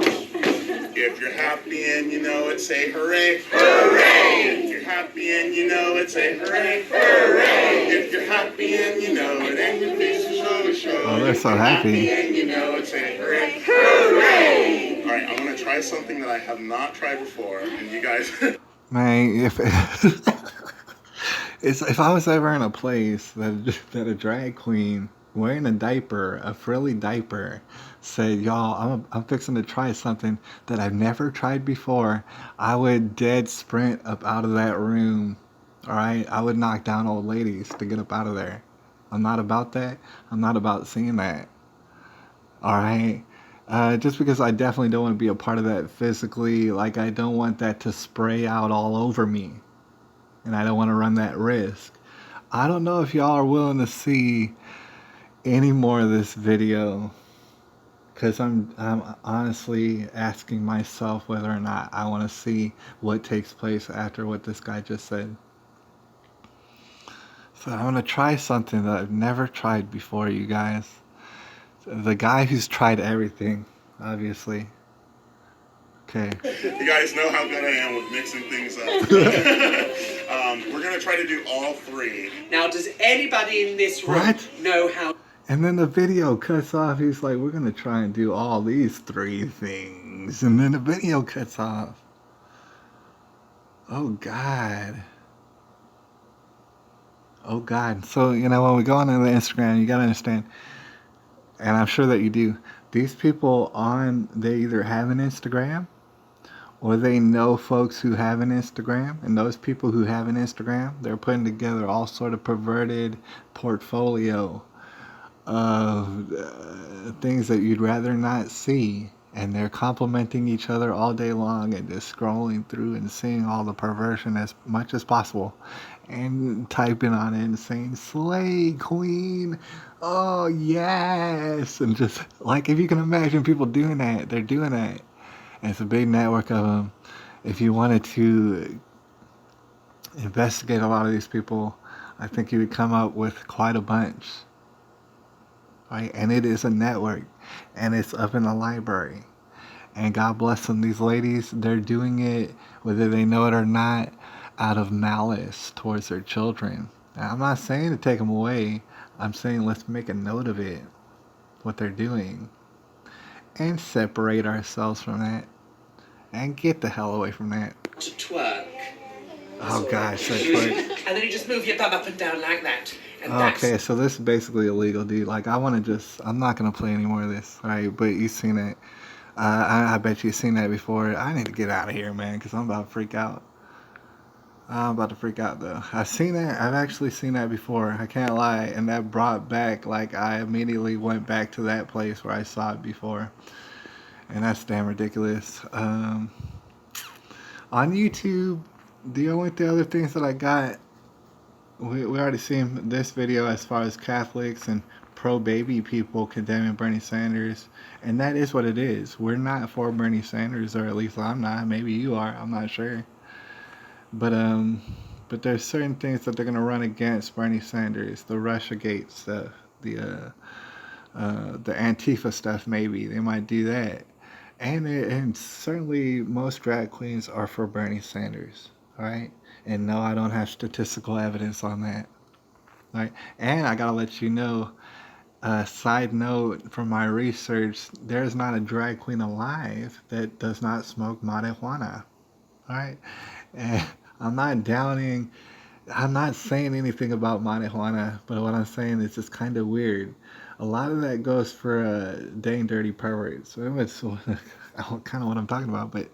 If you're happy and you know it, say hooray. Hooray! If you're happy and you know it, say hooray. Hooray! If you're happy and you know it, and your face will really show it. Oh, they're so happy. And you know it, say hooray. Hooray! All right, I'm going to try something that I have not tried before, and you guys... Man, if I was ever in a place that a drag queen wearing a diaper, a frilly diaper, said, y'all, I'm fixing to try something that I've never tried before, I would dead sprint up out of that room. All right? I would knock down old ladies to get up out of there. I'm not about that. I'm not about seeing that. All right? Just because I definitely don't want to be a part of that physically, like I don't want that to spray out all over me. And I don't want to run that risk. I don't know if y'all are willing to see any more of this video, because I'm honestly asking myself whether or not I want to see what takes place after what this guy just said. So I'm going to try something that I've never tried before, you guys. The guy who's tried everything, obviously. Okay. You guys know how good I am with mixing things up. We're going to try to do all three. Now, does anybody in this room What? know how... And then the video cuts off. He's like, we're going to try and do all these three things. And then the video cuts off. Oh, God. Oh God. So, when we go on the Instagram, you gotta understand, and I'm sure that you do, these people they either have an Instagram or they know folks who have an Instagram, and those people who have an Instagram, they're putting together all sort of perverted portfolio of things that you'd rather not see, and they're complimenting each other all day long and just scrolling through and seeing all the perversion as much as possible and typing on it and saying slay queen, oh yes, and just like, if you can imagine people doing that, they're doing that. And it's a big network of them. If you wanted to investigate a lot of these people, I think you would come up with quite a bunch, right? And it is a network, and it's up in the library. And God bless them, these ladies, they're doing it, whether they know it or not, out of malice towards their children. Now, I'm not saying to take them away. I'm saying let's make a note of it, what they're doing, and separate ourselves from that, and get the hell away from that. To twerk. Oh gosh, that twerk. And then you just move your bum up and down like that. And that's Okay, so this is basically illegal, dude. Like, I'm not gonna play any more of this, right? But you've seen it. I bet you've seen that before. I need to get out of here, man, because I'm about to freak out. I'm about to freak out, though. I've seen that. I've actually seen that before. I can't lie. And that brought back, like, I immediately went back to that place where I saw it before. And that's damn ridiculous. On YouTube, the other things that I got, we already seen this video as far as Catholics and pro-baby people condemning Bernie Sanders, and that is what it is. We're not for Bernie Sanders, or at least I'm not. Maybe you are. I'm not sure. But there's certain things that they're gonna run against Bernie Sanders. The RussiaGate stuff, the Antifa stuff. Maybe they might do that, and certainly most drag queens are for Bernie Sanders. All right, and no, I don't have statistical evidence on that. Right, and I gotta let you know. Side note from my research, there's not a drag queen alive that does not smoke marijuana. All right, and I'm not downing. I'm not saying anything about marijuana, but what I'm saying is it's kind of weird. A lot of that goes for dang dirty perverts. So it's kind of what I'm talking about, but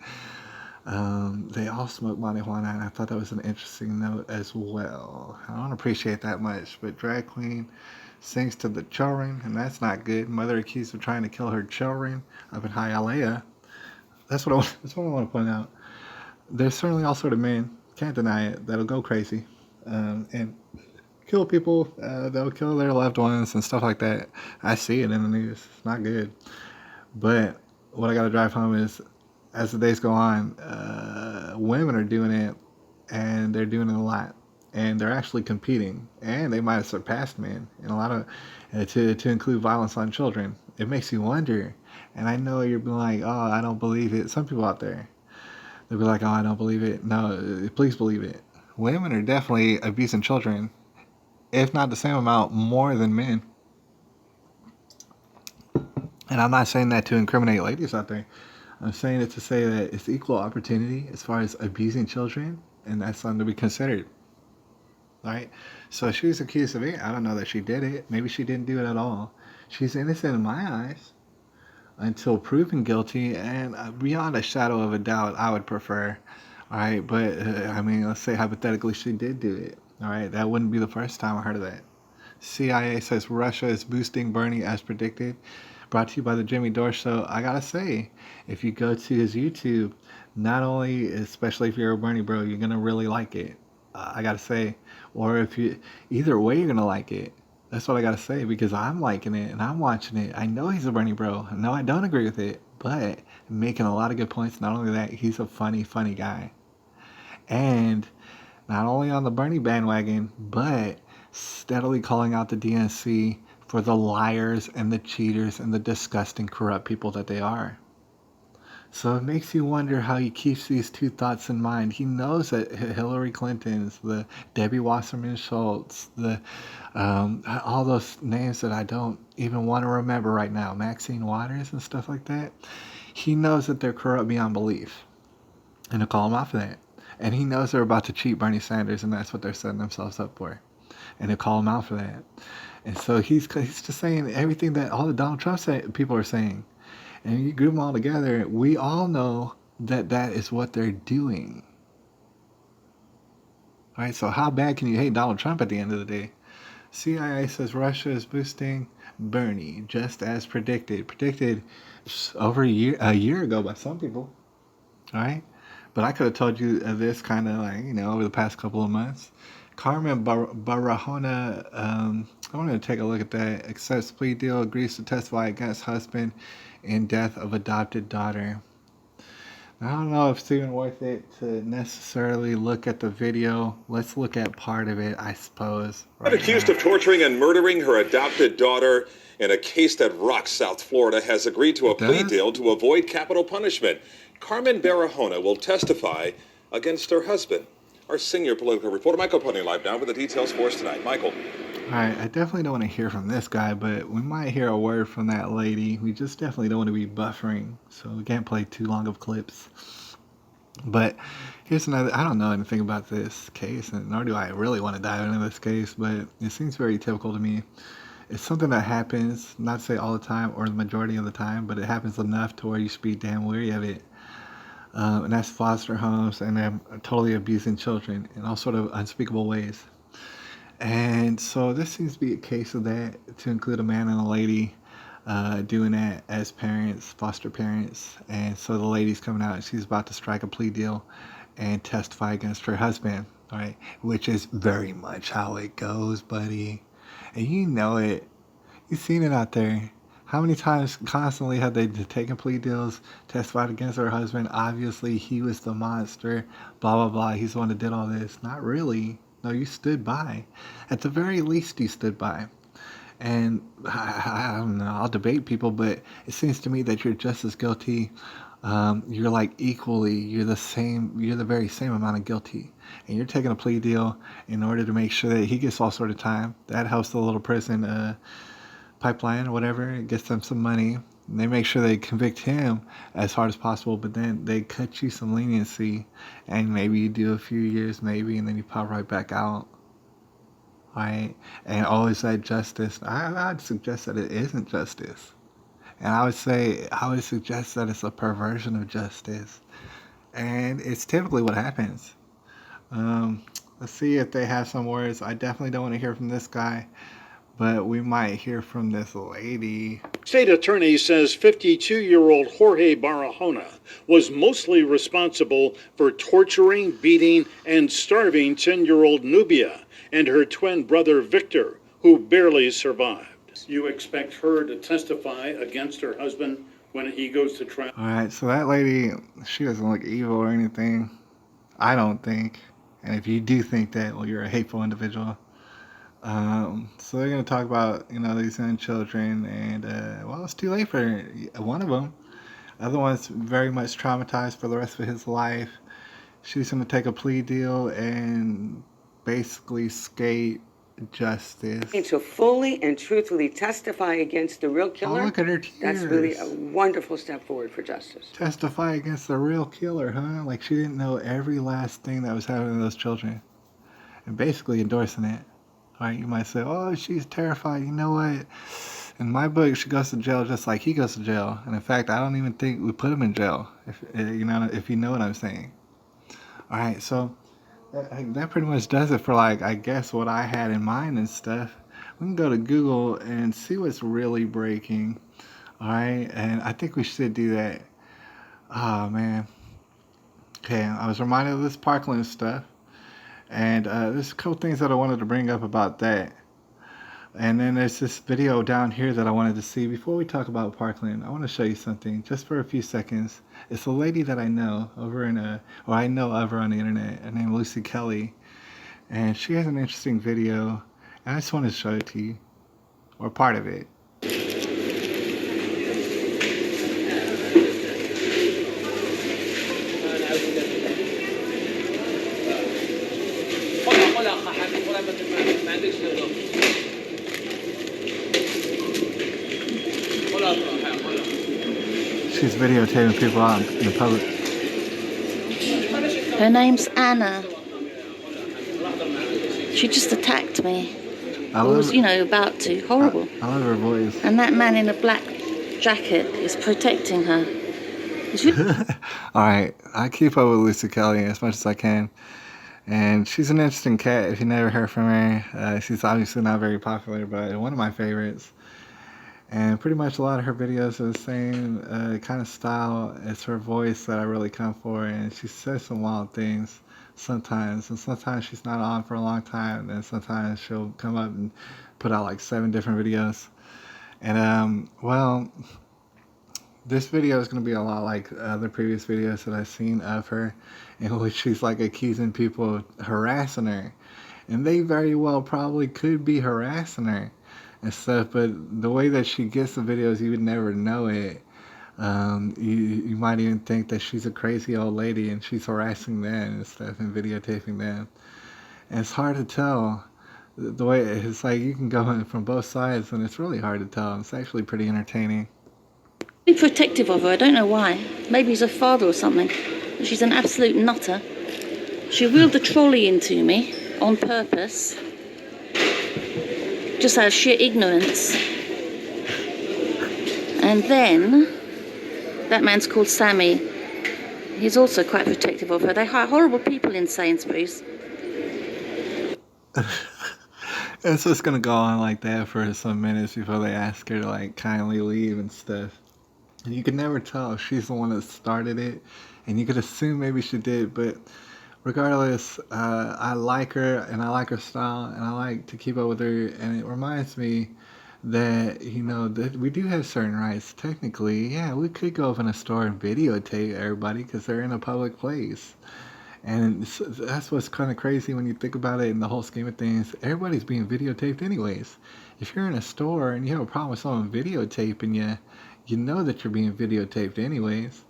they all smoke marijuana, and I thought that was an interesting note as well. I don't appreciate that much, but drag queen sings to the children, and that's not good. Mother accused of trying to kill her children up in Hialeah. That's what I want to point out. There's certainly all sort of men, can't deny it, that'll go crazy, and kill people. They'll kill their loved ones and stuff like that. I see it in the news. It's not good. But what I got to drive home is, as the days go on, women are doing it, and they're doing it a lot, and they're actually competing, and they might have surpassed men in a lot of to include violence on children. It makes you wonder, and I know you're being like, oh, I don't believe it. Some people out there, they'll be like, oh, I don't believe it. No, please believe it. Women are definitely abusing children, if not the same amount, more than men. And I'm not saying that to incriminate ladies out there. I'm saying it to say that it's equal opportunity as far as abusing children, and that's something to be considered. Right? So she's accused of it. I don't know that she did it. Maybe she didn't do it at all. She's innocent in my eyes until proven guilty, and beyond a shadow of a doubt, I would prefer. All right, but I mean, let's say hypothetically she did do it. All right, that wouldn't be the first time I heard of that. CIA says Russia is boosting Bernie as predicted. Brought to you by the Jimmy Dore Show. I gotta say, if you go to his YouTube, not only, especially if you're a Bernie bro, you're gonna really like it. I gotta say, or if you, either way, you're gonna like it. That's what I gotta say, because I'm liking it and I'm watching it. I know he's a Bernie bro. No, I don't agree with it, but making a lot of good points. Not only that, he's a funny guy, and not only on the Bernie bandwagon, but steadily calling out the DNC for the liars and the cheaters and the disgusting corrupt people that they are. So it makes you wonder how he keeps these two thoughts in mind. He knows that Hillary Clinton's, the Debbie Wasserman Schultz, the all those names that I don't even want to remember right now, Maxine Waters and stuff like that. He knows that they're corrupt beyond belief, and to call him off of that. And he knows they're about to cheat Bernie Sanders, and that's what they're setting themselves up for. and he'll call him out for that. And so he's just saying everything that all the Donald Trump people are saying. And you group them all together, we all know that that is what they're doing. Right? So how bad can you hate Donald Trump at the end of the day? CIA says Russia is boosting Bernie, just as predicted. Predicted over a year ago by some people. All right? But I could have told you this kind of like, over the past couple of months. Carmen Barahona, I wanted to take a look at that. Accepts plea deal, agrees to testify against husband in death of adopted daughter. I don't know if it's even worth it to necessarily look at the video. Let's look at part of it, I suppose. Right accused of torturing and murdering her adopted daughter in a case that rocks South Florida has agreed to a plea deal to avoid capital punishment. Carmen Barahona will testify against her husband. Our senior political reporter, Michael, putting live now with the details for us tonight. Michael. All right, I definitely don't want to hear from this guy, but we might hear a word from that lady. We just definitely don't want to be buffering, so we can't play too long of clips. But here's another, I don't know anything about this case, and nor do I really want to dive into this case, but it seems very typical to me. It's something that happens, not to say all the time or the majority of the time, but it happens enough to where you should be damn weary of it. And that's foster homes and them totally abusing children in all sort of unspeakable ways. And so this seems to be a case of that, to include a man and a lady doing that as parents, foster parents. And so the lady's coming out and she's about to strike a plea deal and testify against her husband, right? Which is very much how it goes, buddy. And you know it. You've seen it out there. How many times constantly have they taken plea deals, testified against her husband? Obviously, he was the monster, blah, blah, blah. He's the one that did all this. Not really. No, you stood by. At the very least, you stood by. And I don't know, I'll debate people, but it seems to me that you're just as guilty. You're like equally, you're the very same amount of guilty. And you're taking a plea deal in order to make sure that he gets all sort of time. That helps the little prison pipeline or whatever. It gets them some money. And they make sure they convict him as hard as possible, but then they cut you some leniency, and maybe you do a few years, maybe, and then you pop right back out. Right? And always that justice. I'd suggest that it isn't justice. And I would suggest that it's a perversion of justice. And it's typically what happens. Let's see if they have some words. I definitely don't want to hear from this guy, but we might hear from this lady. State attorney says 52-year-old Jorge Barahona was mostly responsible for torturing, beating, and starving 10-year-old Nubia and her twin brother Victor, who barely survived. You expect her to testify against her husband when he goes to trial? All right, so that lady, she doesn't look evil or anything. I don't think. And if you do think that, well, you're a hateful individual. So they're going to talk about, these young children, and, well, it's too late for one of them. The other one's very much traumatized for the rest of his life. She's going to take a plea deal and basically skate justice. To fully and truthfully testify against the real killer. Oh, look at her tears. That's really a wonderful step forward for justice. Testify against the real killer, huh? Like she didn't know every last thing that was happening to those children. And basically endorsing it. All right, you might say, oh, she's terrified. You know what? In my book, she goes to jail just like he goes to jail. And in fact, I don't even think we put him in jail, if you know what I'm saying. All right, so that pretty much does it for, I guess what I had in mind and stuff. We can go to Google and see what's really breaking. All right, and I think we should do that. Oh, man. Okay, I was reminded of this Parkland stuff. And there's a couple things that I wanted to bring up about that. And then there's this video down here that I wanted to see. Before we talk about Parkland, I want to show you something just for a few seconds. It's a lady that I know I know of her on the internet. Her name is Lucy Kelly. And she has an interesting video. And I just wanted to show it to you. Or part of it. She's videotaping people out in public. Her name's Anna. She just attacked me. I Or was, love, you know, about to. Horrible. I love her voice. And that man in a black jacket is protecting her. It's really All right, I keep up with Lucy Kelly as much as I can, and she's an interesting cat. If you never heard from her, she's obviously not very popular, but one of my favorites. And pretty much a lot of her videos are the same kind of style. It's her voice that I really come for, and she says some wild things sometimes. And sometimes she's not on for a long time, and sometimes she'll come up and put out like 7 different videos. And well, this video is going to be a lot like other previous videos that I've seen of her, in which she's like accusing people of harassing her. And they very well probably could be harassing her and stuff, but the way that she gets the videos, you would never know it. You might even think that she's a crazy old lady and she's harassing them and stuff and videotaping them. And it's hard to tell. The way it's like you can go in from both sides, and it's really hard to tell. It's actually pretty entertaining. protective of her. I don't know why. Maybe he's her father or something. She's an absolute nutter. She wheeled the trolley into me on purpose. Just out of sheer ignorance. And then, that man's called Sammy. He's also quite protective of her. They hire horrible people in Sainsbury's. It's just gonna go on like that for some minutes before they ask her to like kindly leave and stuff. And you can never tell if she's the one that started it, and you could assume maybe she did, but regardless, I like her and I like her style and I like to keep up with her, and it reminds me that, you know, that we do have certain rights. Technically, yeah, we could go up in a store and videotape everybody because they're in a public place. And that's what's kind of crazy when you think about it in the whole scheme of things. Everybody's being videotaped anyways. If you're in a store and you have a problem with someone videotaping you, you know that you're being videotaped anyways.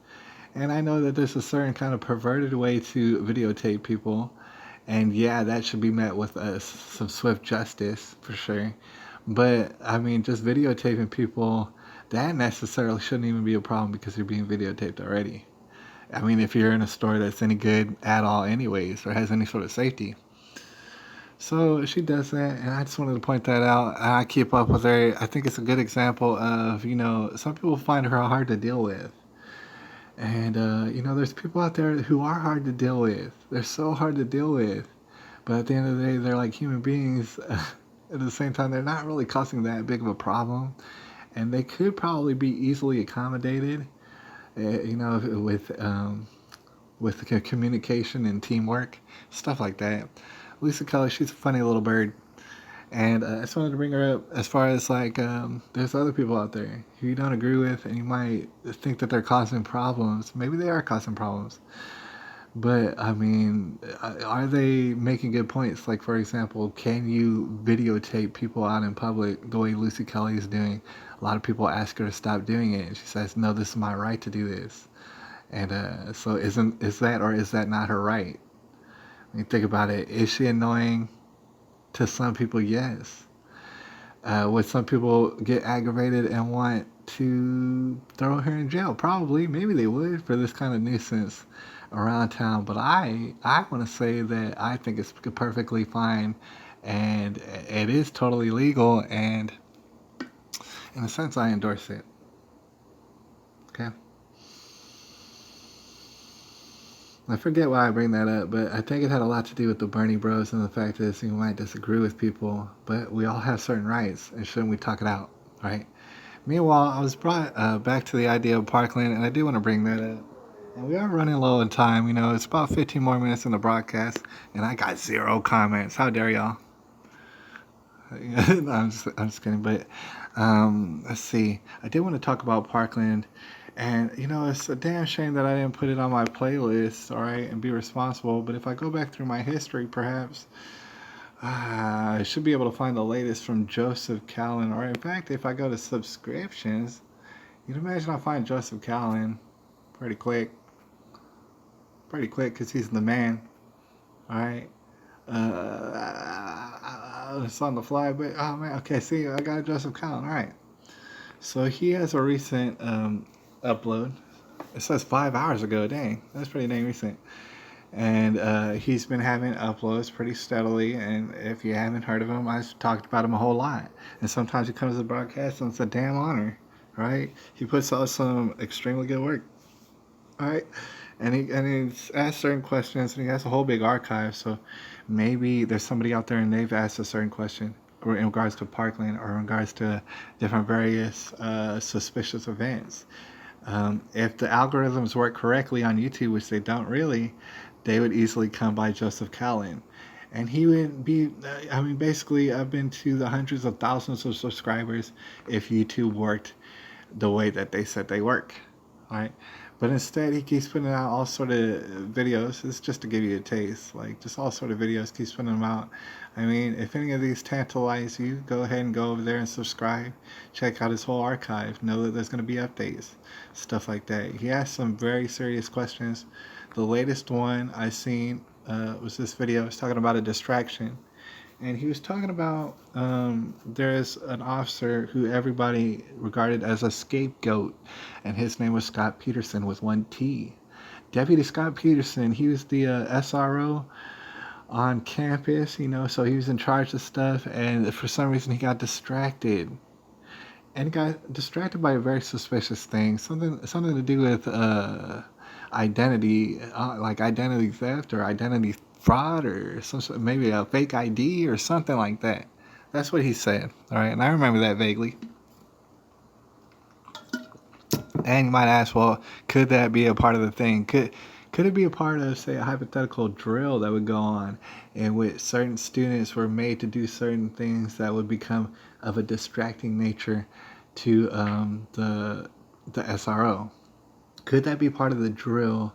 And I know that there's a certain kind of perverted way to videotape people. And yeah, that should be met with some swift justice for sure. But I mean, just videotaping people, that necessarily shouldn't even be a problem because you're being videotaped already. I mean, if you're in a store that's any good at all anyways, or has any sort of safety. So she does that, and I just wanted to point that out. I keep up with her. I think it's a good example of, you know, some people find her hard to deal with. And, you know, there's people out there who are hard to deal with. They're so hard to deal with. But at the end of the day, they're like human beings. At the same time, they're not really causing that big of a problem. And they could probably be easily accommodated. You know, with communication and teamwork, stuff like that. Lisa Kelly, she's a funny little bird, and I just wanted to bring her up as far as like there's other people out there who you don't agree with, and you might think that they're causing problems. Maybe they are causing problems, but I mean, are they making good points? Like, for example, can you videotape people out in public the way Lucy Kelly is doing? A lot of people ask her to stop doing it, and she says, "No, this is my right to do this." And so, is that or is that not her right? When you think about it, is she annoying to some people? Yes. Would some people get aggravated and want to throw her in jail? Probably. Maybe they would for this kind of nuisance around town. But I want to say that I think it's perfectly fine, and it is totally legal, and in a sense, I endorse it. Okay. I forget why I bring that up, but I think it had a lot to do with the Bernie Bros and the fact that you might disagree with people, but we all have certain rights, and shouldn't we talk it out, right? Meanwhile, I was brought back to the idea of Parkland, and I do want to bring that up. And we are running low on time. You know, it's about 15 more minutes in the broadcast, and I got 0 comments. How dare y'all? No, I'm just kidding. But let's see. I did want to talk about Parkland, and you know, it's a damn shame that I didn't put it on my playlist, all right, and be responsible. But if I go back through my history, perhaps I should be able to find the latest from Joseph Callan. Or in fact, if I go to subscriptions, you can imagine I find Joseph Callan pretty quick, because he's the man, all right. It's on the fly, but oh man, okay, see, I got Joseph Callan. All right, so he has a recent upload. It says 5 hours ago. Dang, that's pretty dang recent. And he's been having uploads pretty steadily. And if you haven't heard of him, I've talked about him a whole lot. And sometimes he comes to the broadcast, and it's a damn honor, right? He puts out some extremely good work, right? He's asked certain questions, and he has a whole big archive. So maybe there's somebody out there, and they've asked a certain question or in regards to Parkland or in regards to different various suspicious events. If the algorithms work correctly on YouTube, which they don't really, they would easily come by Joseph Callan. And he would be, I mean, basically, I've been to the hundreds of thousands of subscribers if YouTube worked the way that they said they work, right? But instead, he keeps putting out all sort of videos. It's just to give you a taste, like just all sort of videos. Keeps putting them out. I mean, if any of these tantalize you, go ahead and go over there and subscribe. Check out his whole archive. Know that there's going to be updates, stuff like that. He asked some very serious questions. The latest one I seen was this video. It's talking about a distraction. And he was talking about there's an officer who everybody regarded as a scapegoat, and his name was Scott Peterson with one T. Deputy Scott Peterson, he was the SRO on campus, so he was in charge of stuff, and for some reason he got distracted. And he got distracted by a very suspicious thing, something to do with identity, like identity theft or identity fraud or maybe a fake ID or something like that. That's what he said. All right, and I remember that vaguely. And you might ask, well, could that be a part of the thing? Could it be a part of, say, a hypothetical drill that would go on in which certain students were made to do certain things that would become of a distracting nature to the SRO? Could that be part of the drill?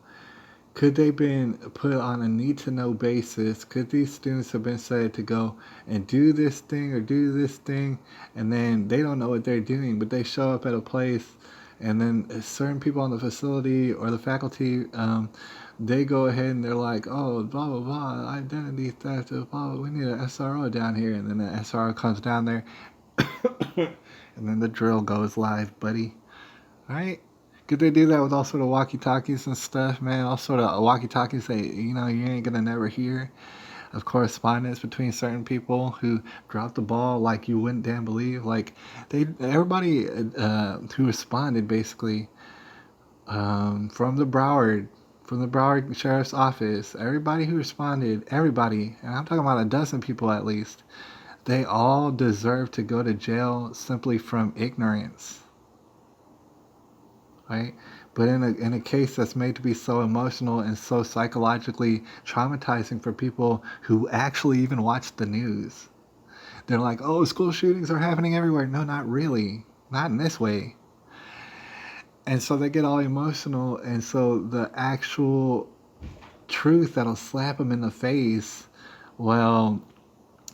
Could they have been put on a need-to-know basis? Could these students have been said to go and do this thing or do this thing, and then they don't know what they're doing, but they show up at a place, and then certain people on the facility or the faculty, they go ahead and they're like, oh, blah, blah, blah, identity theft, blah, blah, we need an SRO down here. And then the SRO comes down there, and then the drill goes live, buddy. All right? Could they do that with all sort of walkie-talkies and stuff, man? All sort of walkie-talkies that, you ain't going to never hear of correspondence between certain people who dropped the ball like you wouldn't damn believe. Like, everybody who responded, basically, from the Broward Sheriff's Office, everybody who responded, everybody, and I'm talking about a dozen people at least, they all deserve to go to jail simply from ignorance. Right? But in a case that's made to be so emotional and so psychologically traumatizing for people who actually even watch the news. They're like, oh, school shootings are happening everywhere. No, not really. Not in this way. And so they get all emotional, and so the actual truth that'll slap them in the face, well,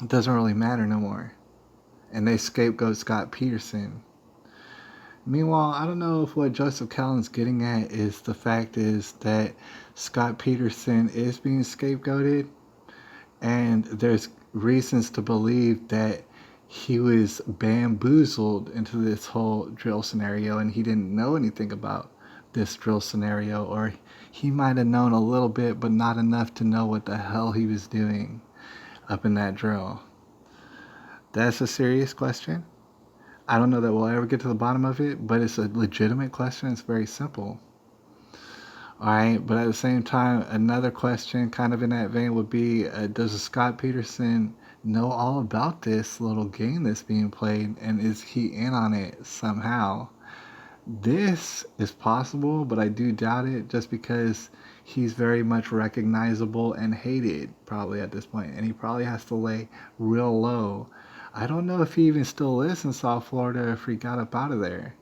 it doesn't really matter no more. And they scapegoat Scott Peterson. Meanwhile, I don't know if what Joseph Callan's getting at is the fact is that Scott Peterson is being scapegoated, and there's reasons to believe that he was bamboozled into this whole drill scenario, and he didn't know anything about this drill scenario, or he might have known a little bit, but not enough to know what the hell he was doing up in that drill. That's a serious question. I don't know that we'll ever get to the bottom of it, but it's a legitimate question. It's very simple. All right, but at the same time, another question kind of in that vein would be, does Scott Peterson know all about this little game that's being played, and is he in on it somehow? This is possible, but I do doubt it, just because he's very much recognizable and hated probably at this point, and he probably has to lay real low. I don't know if he even still lives in South Florida, if he got up out of there.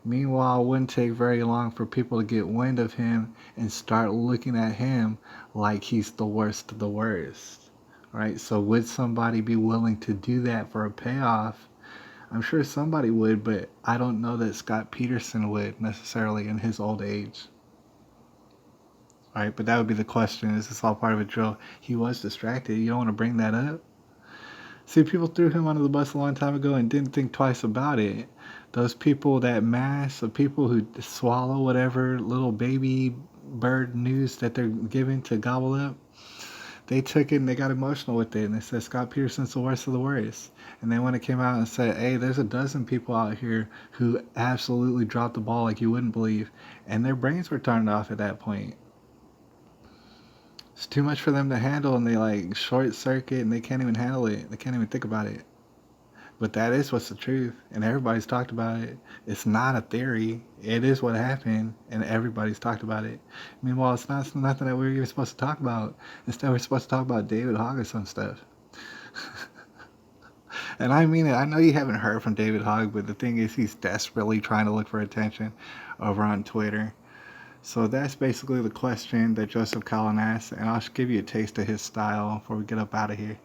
Meanwhile, it wouldn't take very long for people to get wind of him and start looking at him like he's the worst of the worst. Right? So would somebody be willing to do that for a payoff? I'm sure somebody would, but I don't know that Scott Peterson would necessarily in his old age. Right? But that would be the question. Is this all part of a drill? He was distracted. You don't want to bring that up? See, people threw him under the bus a long time ago and didn't think twice about it. Those people, that mass of people who swallow whatever little baby bird news that they're giving to gobble up, they took it and they got emotional with it. And they said Scott Peterson's the worst of the worst. And then when it came out and said, hey, there's a dozen people out here who absolutely dropped the ball like you wouldn't believe. And their brains were turned off at that point. It's too much for them to handle, and they like short circuit and they can't even handle it. They can't even think about it. But that is what's the truth, and everybody's talked about it. It's not a theory. It is what happened, and everybody's talked about it. Meanwhile, it's nothing that we're even supposed to talk about. Instead, we're supposed to talk about David Hogg or some stuff. And I mean it. I know you haven't heard from David Hogg, but the thing is, he's desperately trying to look for attention over on Twitter. So that's basically the question that Joseph Callan asked, and I'll give you a taste of his style before we get up out of here.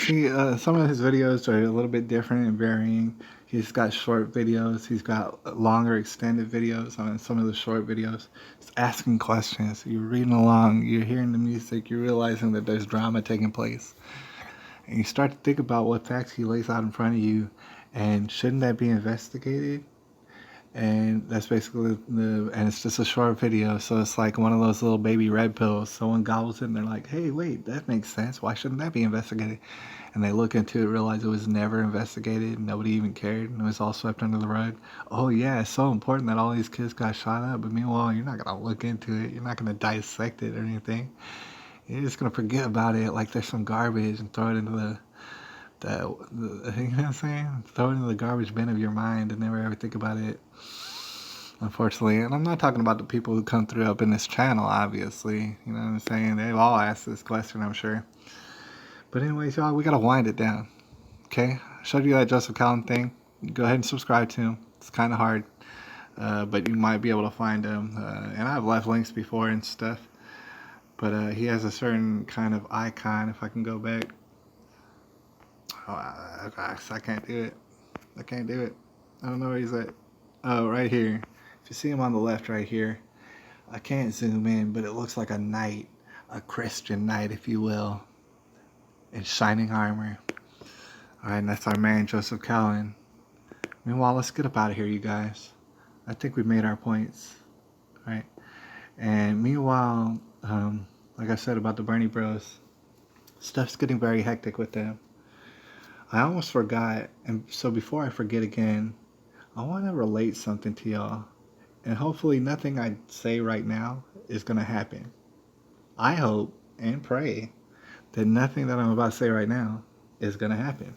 See, some of his videos are a little bit different and varying. He's got short videos. He's got longer extended videos. On some of the short videos, he's asking questions. You're reading along. You're hearing the music. You're realizing that there's drama taking place. And you start to think about what facts he lays out in front of you. And shouldn't that be investigated? And that's basically and it's just a short video, so it's like one of those little baby red pills. Someone gobbles it and they're like, hey, wait, that makes sense. Why shouldn't that be investigated? And they look into it, realize it was never investigated. Nobody even cared, and it was all swept under the rug. Oh, yeah, it's so important that all these kids got shot up, but meanwhile, you're not going to look into it. You're not going to dissect it or anything. You're just going to forget about it like there's some garbage and throw it into the you know what I'm saying? Throw it into the garbage bin of your mind and never ever think about it. Unfortunately, and I'm not talking about the people who come through up in this channel, obviously. You know what I'm saying? They've all asked this question, I'm sure. But anyways, y'all, we gotta wind it down. Okay? I showed you that Joseph Callan thing. Go ahead and subscribe to him. It's kind of hard, but you might be able to find him. And I've left links before and stuff. But he has a certain kind of icon. If I can go back. Oh, gosh, I can't do it. I can't do it. I don't know where he's at. Oh, right here. If you see him on the left right here, I can't zoom in, but it looks like a knight, a Christian knight, if you will, in shining armor. All right, and that's our man, Joseph Callan. Meanwhile, let's get up out of here, you guys. I think we've made our points, right? And meanwhile, like I said about the Bernie Bros, stuff's getting very hectic with them. I almost forgot, and so before I forget again, I want to relate something to y'all, and hopefully nothing I say right now is going to happen. I hope and pray that nothing that I'm about to say right now is going to happen.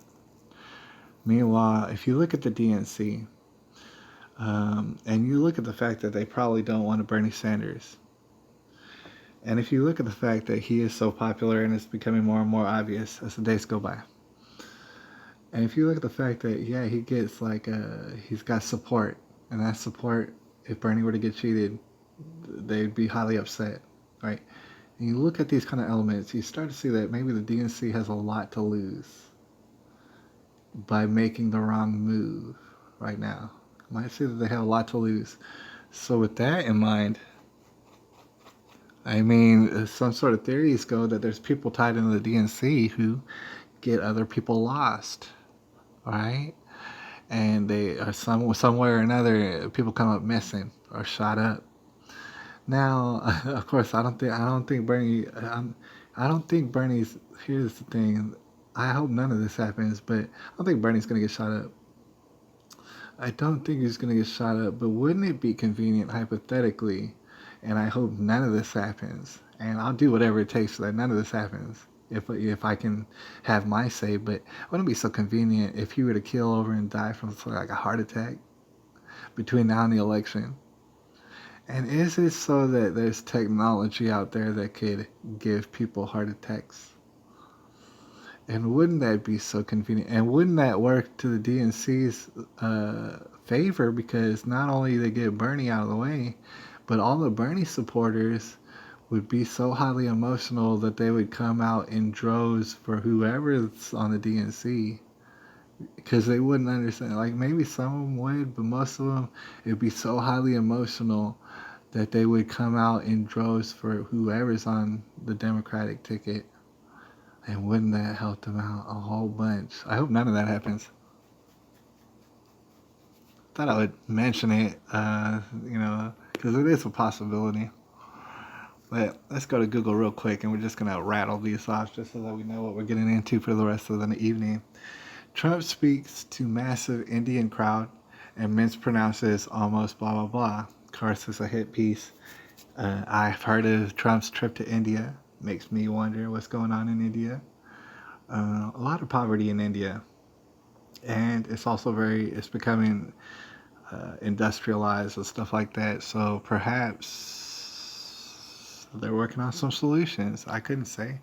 Meanwhile, if you look at the DNC, and you look at the fact that they probably don't want a Bernie Sanders, and if you look at the fact that he is so popular and it's becoming more and more obvious as the days go by, and if you look at the fact that, yeah, he gets like, he's got support, and that support, if Bernie were to get cheated, they'd be highly upset, right? And you look at these kind of elements, you start to see that maybe the DNC has a lot to lose by making the wrong move right now. You might see that they have a lot to lose. So with that in mind, I mean, some sort of theories go that there's people tied into the DNC who get other people lost. Right, and they are somewhere or another, people come up missing or shot up. Now, of course, I don't think Bernie's. Here's the thing. I hope none of this happens, but I don't think Bernie's gonna get shot up. I don't think he's gonna get shot up. But wouldn't it be convenient, hypothetically? And I hope none of this happens. And I'll do whatever it takes so that none of this happens. If I can have my say, but wouldn't it be so convenient if he were to kill over and die from like a heart attack between now and the election? And is it so that there's technology out there that could give people heart attacks? And wouldn't that be so convenient? And wouldn't that work to the DNC's favor? Because not only they get Bernie out of the way, But all the Bernie supporters would be so highly emotional that they would come out in droves for whoever's on the DNC because they wouldn't understand. Like maybe some of them would, but most of them, it would be so highly emotional that they would come out in droves for whoever's on the Democratic ticket. And wouldn't that help them out a whole bunch? I hope none of that happens. Thought I would mention it, because it is a possibility. But let's go to Google real quick, and we're just going to rattle these off just so that we know what we're getting into for the rest of the evening. Trump speaks to massive Indian crowd and mispronounces almost blah, blah, blah. Of course, it's a hit piece. I've heard of Trump's trip to India. Makes me wonder what's going on in India. A lot of poverty in India. And it's also it's becoming industrialized and stuff like that. So perhaps they're working on some solutions. I couldn't say.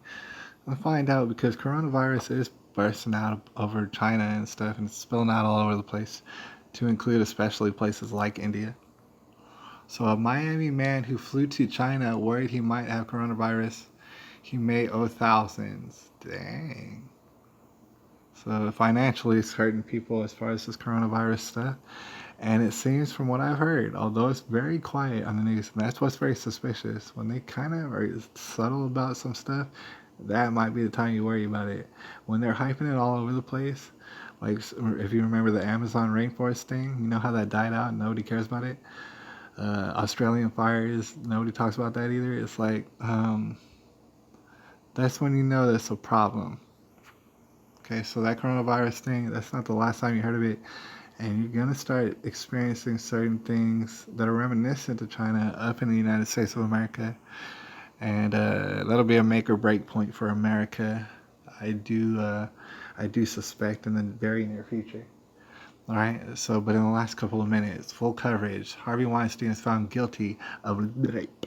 We'll find out because coronavirus is bursting out over China and stuff and spilling out all over the place, to include especially places like India. So a Miami man who flew to China worried he might have coronavirus, he may owe thousands. Dang. So financially it's hurting people as far as this coronavirus stuff. And it seems from what I've heard, although it's very quiet on the news, and that's what's very suspicious, when they kind of are subtle about some stuff, that might be the time you worry about it. When they're hyping it all over the place, like if you remember the Amazon rainforest thing, you know how that died out and nobody cares about it? Australian fires, nobody talks about that either. It's like, that's when you know that's a problem. Okay, so that coronavirus thing, that's not the last time you heard of it. And you're going to start experiencing certain things that are reminiscent to China up in the United States of America. And that'll be a make or break point for America. I do suspect in the very near future. All right, so, but in the last couple of minutes, full coverage. Harvey Weinstein is found guilty of rape.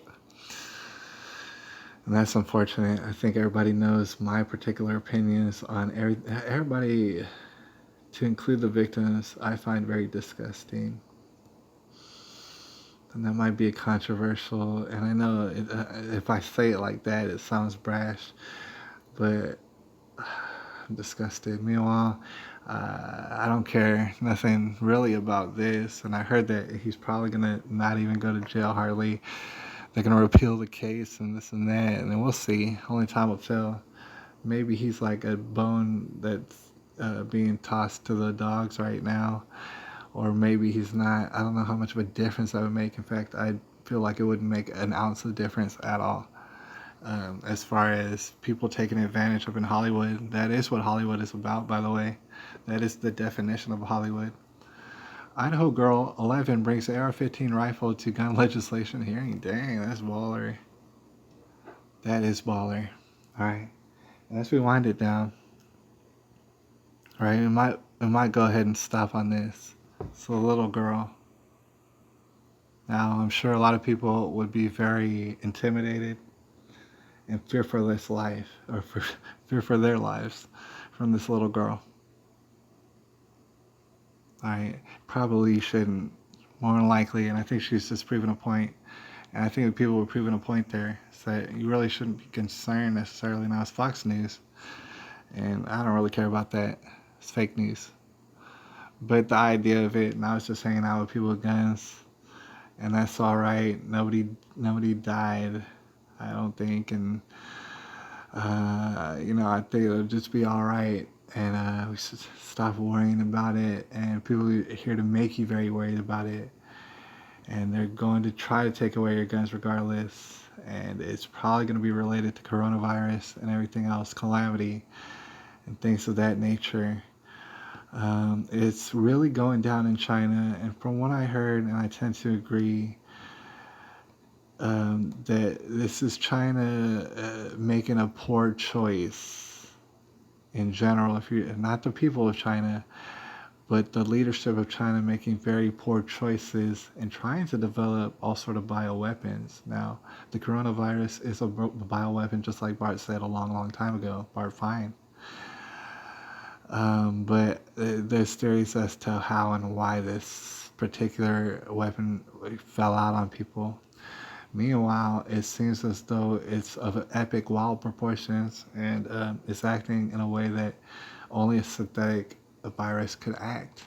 And that's unfortunate. I think everybody knows my particular opinions on everybody, to include the victims, I find very disgusting. And that might be controversial. And I know if I say it like that, it sounds brash. But I'm disgusted. Meanwhile, I don't care nothing really about this. And I heard that he's probably going to not even go to jail hardly. They're going to repeal the case and this and that. And then we'll see. Only time will tell. Maybe he's like a bone that's being tossed to the dogs right now. Or maybe he's not. I don't know how much of a difference that would make. In fact, I feel like it wouldn't make an ounce of difference at all. As far as people taking advantage of in Hollywood, that is what Hollywood is about, by the way. That is the definition of Hollywood. Idaho girl 11 brings AR-15 rifle to gun legislation hearing. Dang, that's baller. That is baller. All right, let's rewind it down. All right, we might go ahead and stop on this. So, a little girl. Now, I'm sure a lot of people would be very intimidated and fear for this life, or fear for their lives from this little girl. I probably shouldn't, more than likely, and I think she's just proving a point. And I think the people were proving a point there, is that you really shouldn't be concerned necessarily. Now it's Fox News, and I don't really care about that. It's fake news. But the idea of it, now it's just hanging out with people with guns, and that's all right. Nobody died, I don't think, and I think it'll just be all right. And we should stop worrying about it. And people are here to make you very worried about it. And they're going to try to take away your guns regardless. And it's probably going to be related to coronavirus and everything else, calamity, and things of that nature. It's really going down in China. And from what I heard, and I tend to agree, that this is China making a poor choice in general, if you not the people of China, but the leadership of China making very poor choices and trying to develop all sort of bioweapons. Now, the coronavirus is a bioweapon, just like Bart said a long time ago. Bart Fine. But there's theories as to how and why this particular weapon fell out on people. Meanwhile, it seems as though it's of epic, wild proportions, and it's acting in a way that only a synthetic virus could act.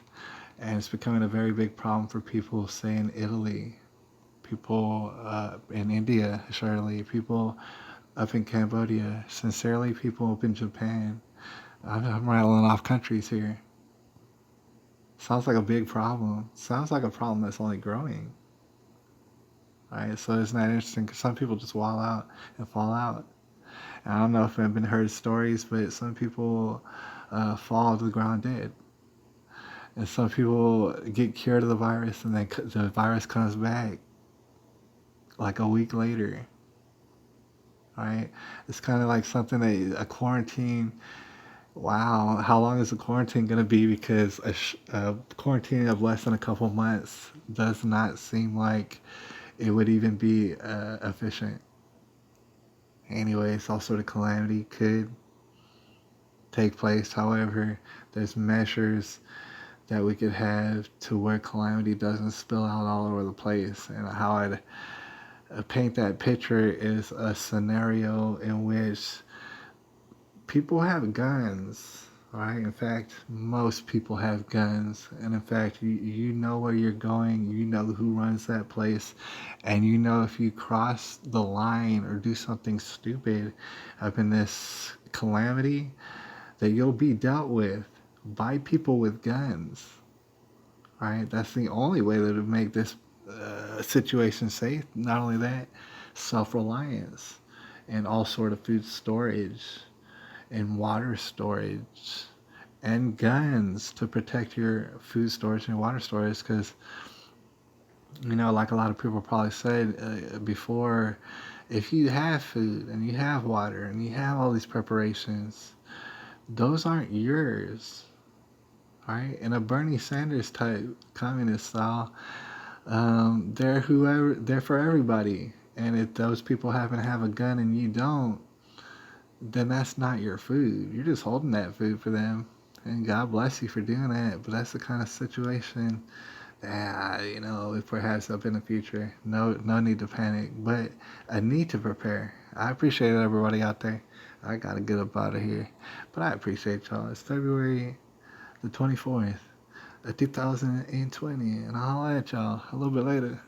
And it's becoming a very big problem for people, say, in Italy, people in India, surely, people up in Cambodia, sincerely, people up in Japan. I'm rattling off countries here. Sounds like a big problem. Sounds like a problem that's only growing. Right? So isn't that interesting? Because some people just wall out and fall out. And I don't know if I've been heard stories, but some people fall to the ground dead. And some people get cured of the virus, and then the virus comes back like a week later. Right? It's kind of like something that a quarantine. Wow, how long is the quarantine going to be? Because a quarantine of less than a couple months does not seem like it would even be efficient. Anyway, some sort of calamity could take place. However, there's measures that we could have to where calamity doesn't spill out all over the place. And how I'd paint that picture is a scenario in which people have guns, right? In fact, most people have guns. And in fact, you know where you're going, you know who runs that place, and you know if you cross the line or do something stupid up in this calamity, that you'll be dealt with by people with guns, right? That's the only way that would make this situation safe. Not only that, self-reliance and all sort of food storage and water storage and guns to protect your food storage and water storage. Because, you know, like a lot of people probably said before, if you have food and you have water and you have all these preparations, those aren't yours, right? In a Bernie Sanders type communist style, they're for everybody. And if those people happen to have a gun and you don't, then that's not your food. You're just holding that food for them. And God bless you for doing that. But that's the kind of situation that, you know, if perhaps up in the future, no need to panic, but a need to prepare. I appreciate everybody out there. I got to get up out of here. But I appreciate y'all. It's February the 24th of 2020. And I'll holler at y'all a little bit later.